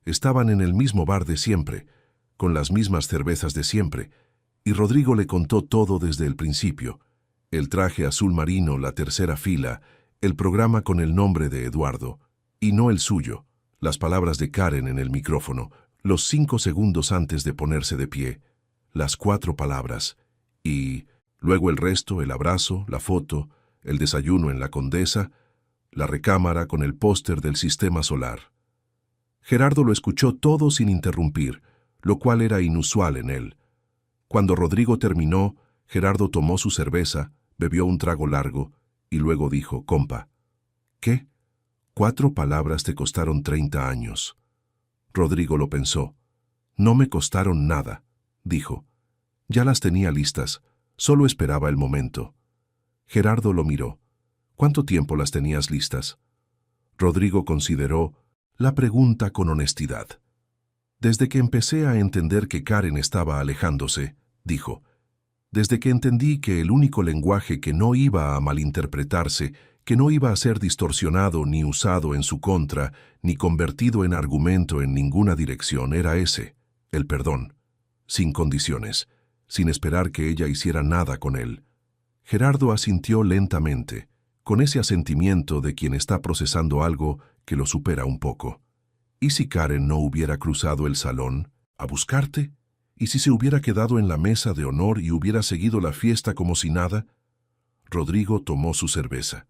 Estaban en el mismo bar de siempre, con las mismas cervezas de siempre, y Rodrigo le contó todo desde el principio: el traje azul marino, la tercera fila, el programa con el nombre de Eduardo, y no el suyo, las palabras de Karen en el micrófono, los 5 segundos antes de ponerse de pie, las 4 palabras, y luego el resto, el abrazo, la foto, el desayuno en la Condesa, la recámara con el póster del sistema solar. Gerardo lo escuchó todo sin interrumpir, lo cual era inusual en él. Cuando Rodrigo terminó, Gerardo tomó su cerveza, bebió un trago largo y luego dijo: «Compa». «¿Qué?» «4 palabras te costaron 30 años». Rodrigo lo pensó. «No me costaron nada», dijo. «Ya las tenía listas, solo esperaba el momento». Gerardo lo miró. «¿Cuánto tiempo las tenías listas?» Rodrigo consideró la pregunta con honestidad. «Desde que empecé a entender que Karen estaba alejándose», dijo. «Desde que entendí que el único lenguaje que no iba a malinterpretarse, que no iba a ser distorsionado ni usado en su contra, ni convertido en argumento en ninguna dirección, era ese, el perdón, sin condiciones, sin esperar que ella hiciera nada con él». Gerardo asintió lentamente, con ese asentimiento de quien está procesando algo que lo supera un poco. ¿Y si Karen no hubiera cruzado el salón a buscarte? ¿Y si se hubiera quedado en la mesa de honor y hubiera seguido la fiesta como si nada? Rodrigo tomó su cerveza.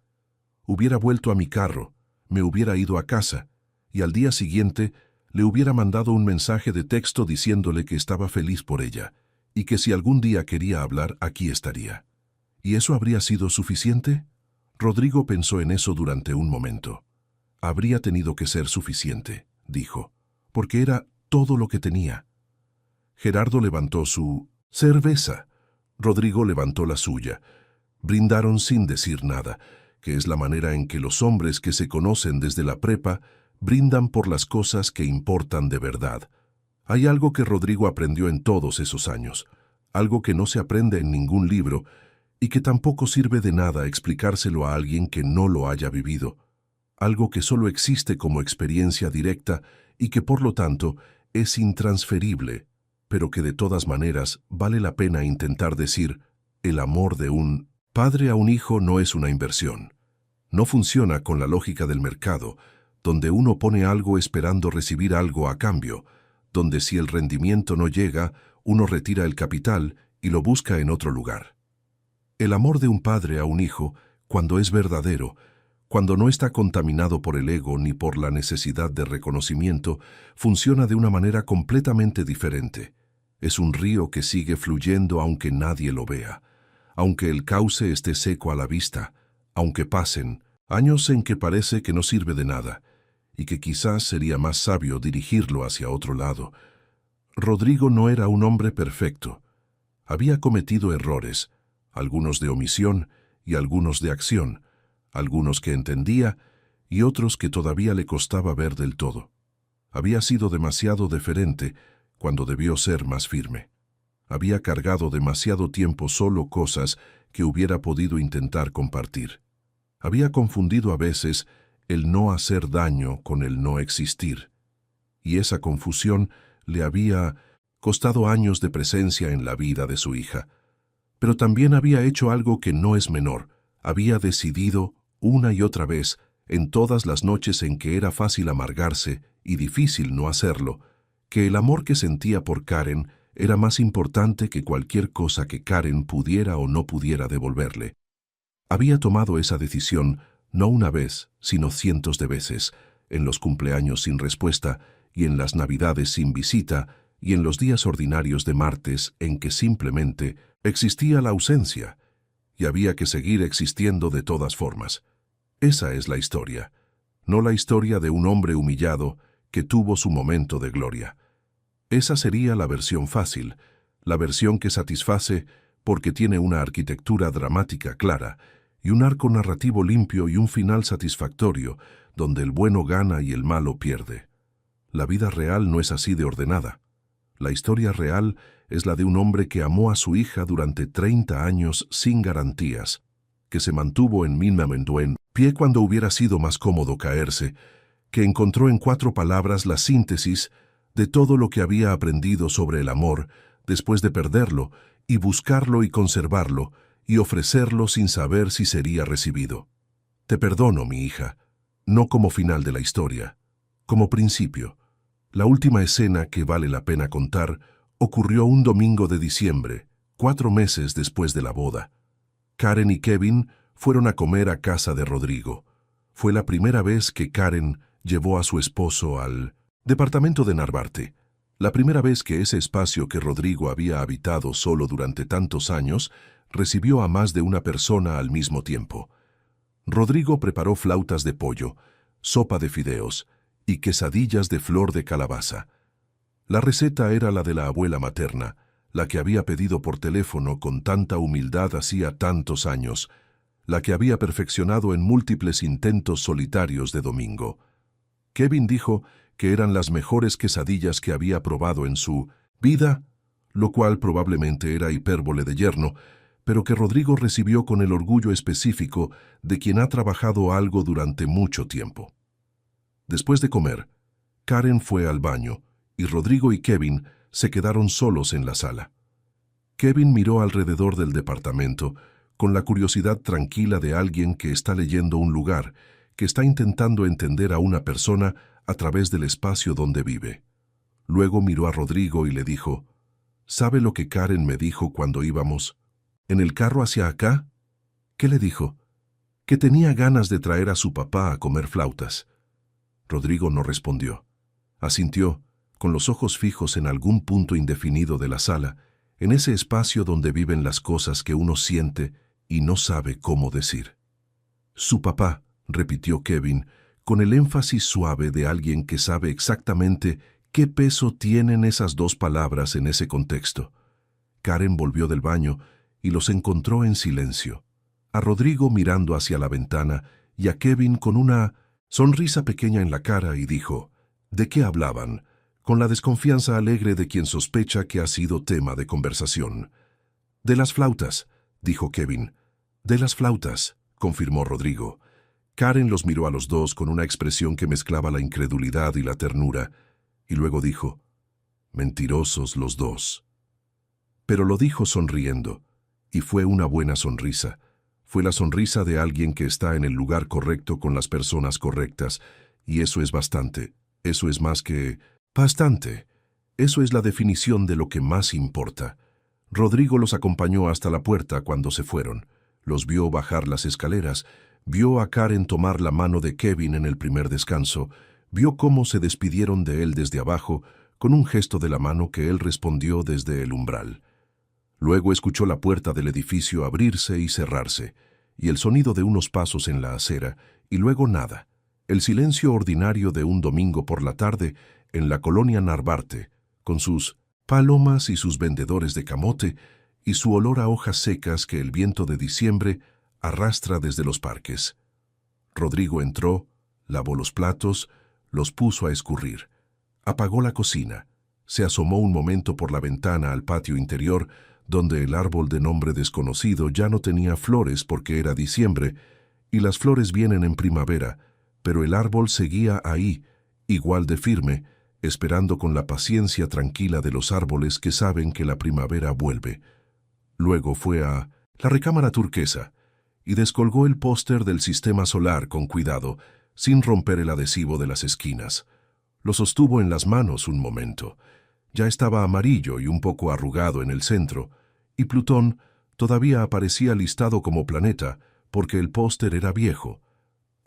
Hubiera vuelto a mi carro, me hubiera ido a casa, y al día siguiente le hubiera mandado un mensaje de texto diciéndole que estaba feliz por ella, y que si algún día quería hablar, aquí estaría. ¿Y eso habría sido suficiente? Rodrigo pensó en eso durante un momento. Habría tenido que ser suficiente, dijo, porque era todo lo que tenía. Gerardo levantó su cerveza. Rodrigo levantó la suya. Brindaron sin decir nada, que es la manera en que los hombres que se conocen desde la prepa brindan por las cosas que importan de verdad. Hay algo que Rodrigo aprendió en todos esos años, algo que no se aprende en ningún libro y que tampoco sirve de nada explicárselo a alguien que no lo haya vivido, algo que solo existe como experiencia directa y que por lo tanto es intransferible, pero que de todas maneras vale la pena intentar decir: el amor de un padre a un hijo no es una inversión. No funciona con la lógica del mercado, donde uno pone algo esperando recibir algo a cambio, donde si el rendimiento no llega, uno retira el capital y lo busca en otro lugar. El amor de un padre a un hijo, cuando es verdadero, cuando no está contaminado por el ego ni por la necesidad de reconocimiento, funciona de una manera completamente diferente. Es un río que sigue fluyendo aunque nadie lo vea, aunque el cauce esté seco a la vista, aunque pasen años en que parece que no sirve de nada, y que quizás sería más sabio dirigirlo hacia otro lado. Rodrigo no era un hombre perfecto. Había cometido errores, algunos de omisión y algunos de acción, algunos que entendía y otros que todavía le costaba ver del todo. Había sido demasiado deferente cuando debió ser más firme. Había cargado demasiado tiempo solo cosas que hubiera podido intentar compartir. Había confundido a veces el no hacer daño con el no existir. Y esa confusión le había costado años de presencia en la vida de su hija. Pero también había hecho algo que no es menor. Había decidido, una y otra vez, en todas las noches en que era fácil amargarse y difícil no hacerlo, que el amor que sentía por Karen era más importante que cualquier cosa que Karen pudiera o no pudiera devolverle. Había tomado esa decisión no una vez, sino cientos de veces, en los cumpleaños sin respuesta, y en las navidades sin visita, y en los días ordinarios de martes en que simplemente existía la ausencia, y había que seguir existiendo de todas formas. Esa es la historia, no la historia de un hombre humillado que tuvo su momento de gloria. Esa sería la versión fácil, la versión que satisface porque tiene una arquitectura dramática clara y un arco narrativo limpio y un final satisfactorio donde el bueno gana y el malo pierde. La vida real no es así de ordenada. La historia real es la de un hombre que amó a su hija durante 30 años sin garantías, que se mantuvo en pie cuando hubiera sido más cómodo caerse, que encontró en 4 palabras la síntesis de todo lo que había aprendido sobre el amor después de perderlo, y buscarlo y conservarlo, y ofrecerlo sin saber si sería recibido. Te perdono, mi hija, no como final de la historia, como principio. La última escena que vale la pena contar ocurrió un domingo de diciembre, 4 meses después de la boda. Karen y Kevin fueron a comer a casa de Rodrigo. Fue la primera vez que Karen llevó a su esposo al departamento de Narvarte. La primera vez que ese espacio que Rodrigo había habitado solo durante tantos años recibió a más de una persona al mismo tiempo. Rodrigo preparó flautas de pollo, sopa de fideos y quesadillas de flor de calabaza. La receta era la de la abuela materna, la que había pedido por teléfono con tanta humildad hacía tantos años, la que había perfeccionado en múltiples intentos solitarios de domingo. Kevin dijo que eran las mejores quesadillas que había probado en su vida, lo cual probablemente era hipérbole de yerno, pero que Rodrigo recibió con el orgullo específico de quien ha trabajado algo durante mucho tiempo. Después de comer, Karen fue al baño y Rodrigo y Kevin se quedaron solos en la sala. Kevin miró alrededor del departamento con la curiosidad tranquila de alguien que está leyendo un lugar, que está intentando entender a una persona a través del espacio donde vive. Luego miró a Rodrigo y le dijo: ¿Sabe lo que Karen me dijo cuando íbamos en el carro hacia acá? ¿Qué le dijo? Que tenía ganas de traer a su papá a comer flautas. Rodrigo no respondió. Asintió, con los ojos fijos en algún punto indefinido de la sala, en ese espacio donde viven las cosas que uno siente y no sabe cómo decir. Su papá, repitió Kevin, con el énfasis suave de alguien que sabe exactamente qué peso tienen esas dos palabras en ese contexto. Karen volvió del baño y los encontró en silencio, a Rodrigo mirando hacia la ventana y a Kevin con una sonrisa pequeña en la cara, y dijo, ¿de qué hablaban?, con la desconfianza alegre de quien sospecha que ha sido tema de conversación. De las flautas, dijo Kevin. De las flautas, confirmó Rodrigo. Karen los miró a los dos con una expresión que mezclaba la incredulidad y la ternura, y luego dijo, mentirosos los dos. Pero lo dijo sonriendo, y fue una buena sonrisa. Fue la sonrisa de alguien que está en el lugar correcto con las personas correctas, y eso es bastante. Eso es más que bastante. Eso es la definición de lo que más importa. Rodrigo los acompañó hasta la puerta cuando se fueron. Los vio bajar las escaleras, vio a Karen tomar la mano de Kevin en el primer descanso, vio cómo se despidieron de él desde abajo, con un gesto de la mano que él respondió desde el umbral. Luego escuchó la puerta del edificio abrirse y cerrarse, y el sonido de unos pasos en la acera, y luego nada. El silencio ordinario de un domingo por la tarde en la colonia Narvarte, con sus palomas y sus vendedores de camote, y su olor a hojas secas que el viento de diciembre arrastra desde los parques. Rodrigo entró, lavó los platos, los puso a escurrir. Apagó la cocina. Se asomó un momento por la ventana al patio interior, donde el árbol de nombre desconocido ya no tenía flores porque era diciembre, y las flores vienen en primavera, pero el árbol seguía ahí, igual de firme, esperando con la paciencia tranquila de los árboles que saben que la primavera vuelve. Luego fue a la recámara turquesa y descolgó el póster del sistema solar con cuidado, sin romper el adhesivo de las esquinas. Lo sostuvo en las manos un momento. Ya estaba amarillo y un poco arrugado en el centro, y Plutón todavía aparecía listado como planeta porque el póster era viejo,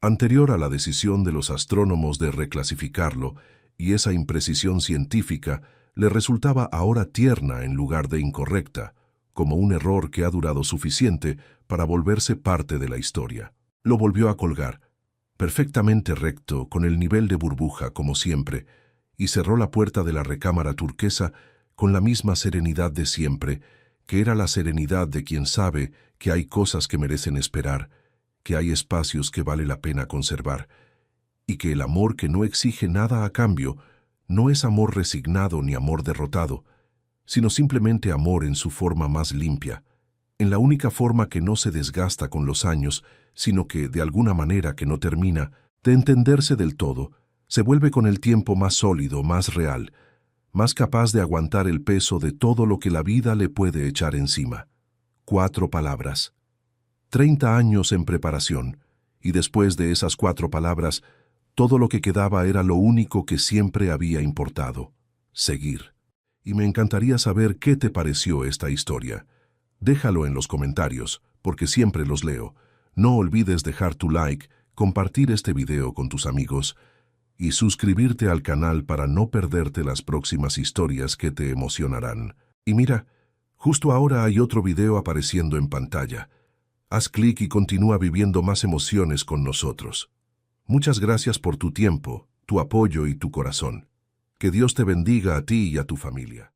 anterior a la decisión de los astrónomos de reclasificarlo, y esa imprecisión científica le resultaba ahora tierna en lugar de incorrecta, como un error que ha durado suficiente para volverse parte de la historia. Lo volvió a colgar, perfectamente recto, con el nivel de burbuja como siempre, y cerró la puerta de la recámara turquesa con la misma serenidad de siempre, que era la serenidad de quien sabe que hay cosas que merecen esperar, que hay espacios que vale la pena conservar, y que el amor que no exige nada a cambio no es amor resignado ni amor derrotado, sino simplemente amor en su forma más limpia, en la única forma que no se desgasta con los años, sino que, de alguna manera que no termina de entenderse del todo, se vuelve con el tiempo más sólido, más real, más capaz de aguantar el peso de todo lo que la vida le puede echar encima. 4 palabras. 30 años en preparación, y después de esas 4 palabras, todo lo que quedaba era lo único que siempre había importado: seguir. Y me encantaría saber qué te pareció esta historia. Déjalo en los comentarios, porque siempre los leo. No olvides dejar tu like, compartir este video con tus amigos y suscribirte al canal para no perderte las próximas historias que te emocionarán. Y mira, justo ahora hay otro video apareciendo en pantalla. Haz clic y continúa viviendo más emociones con nosotros. Muchas gracias por tu tiempo, tu apoyo y tu corazón. Que Dios te bendiga a ti y a tu familia.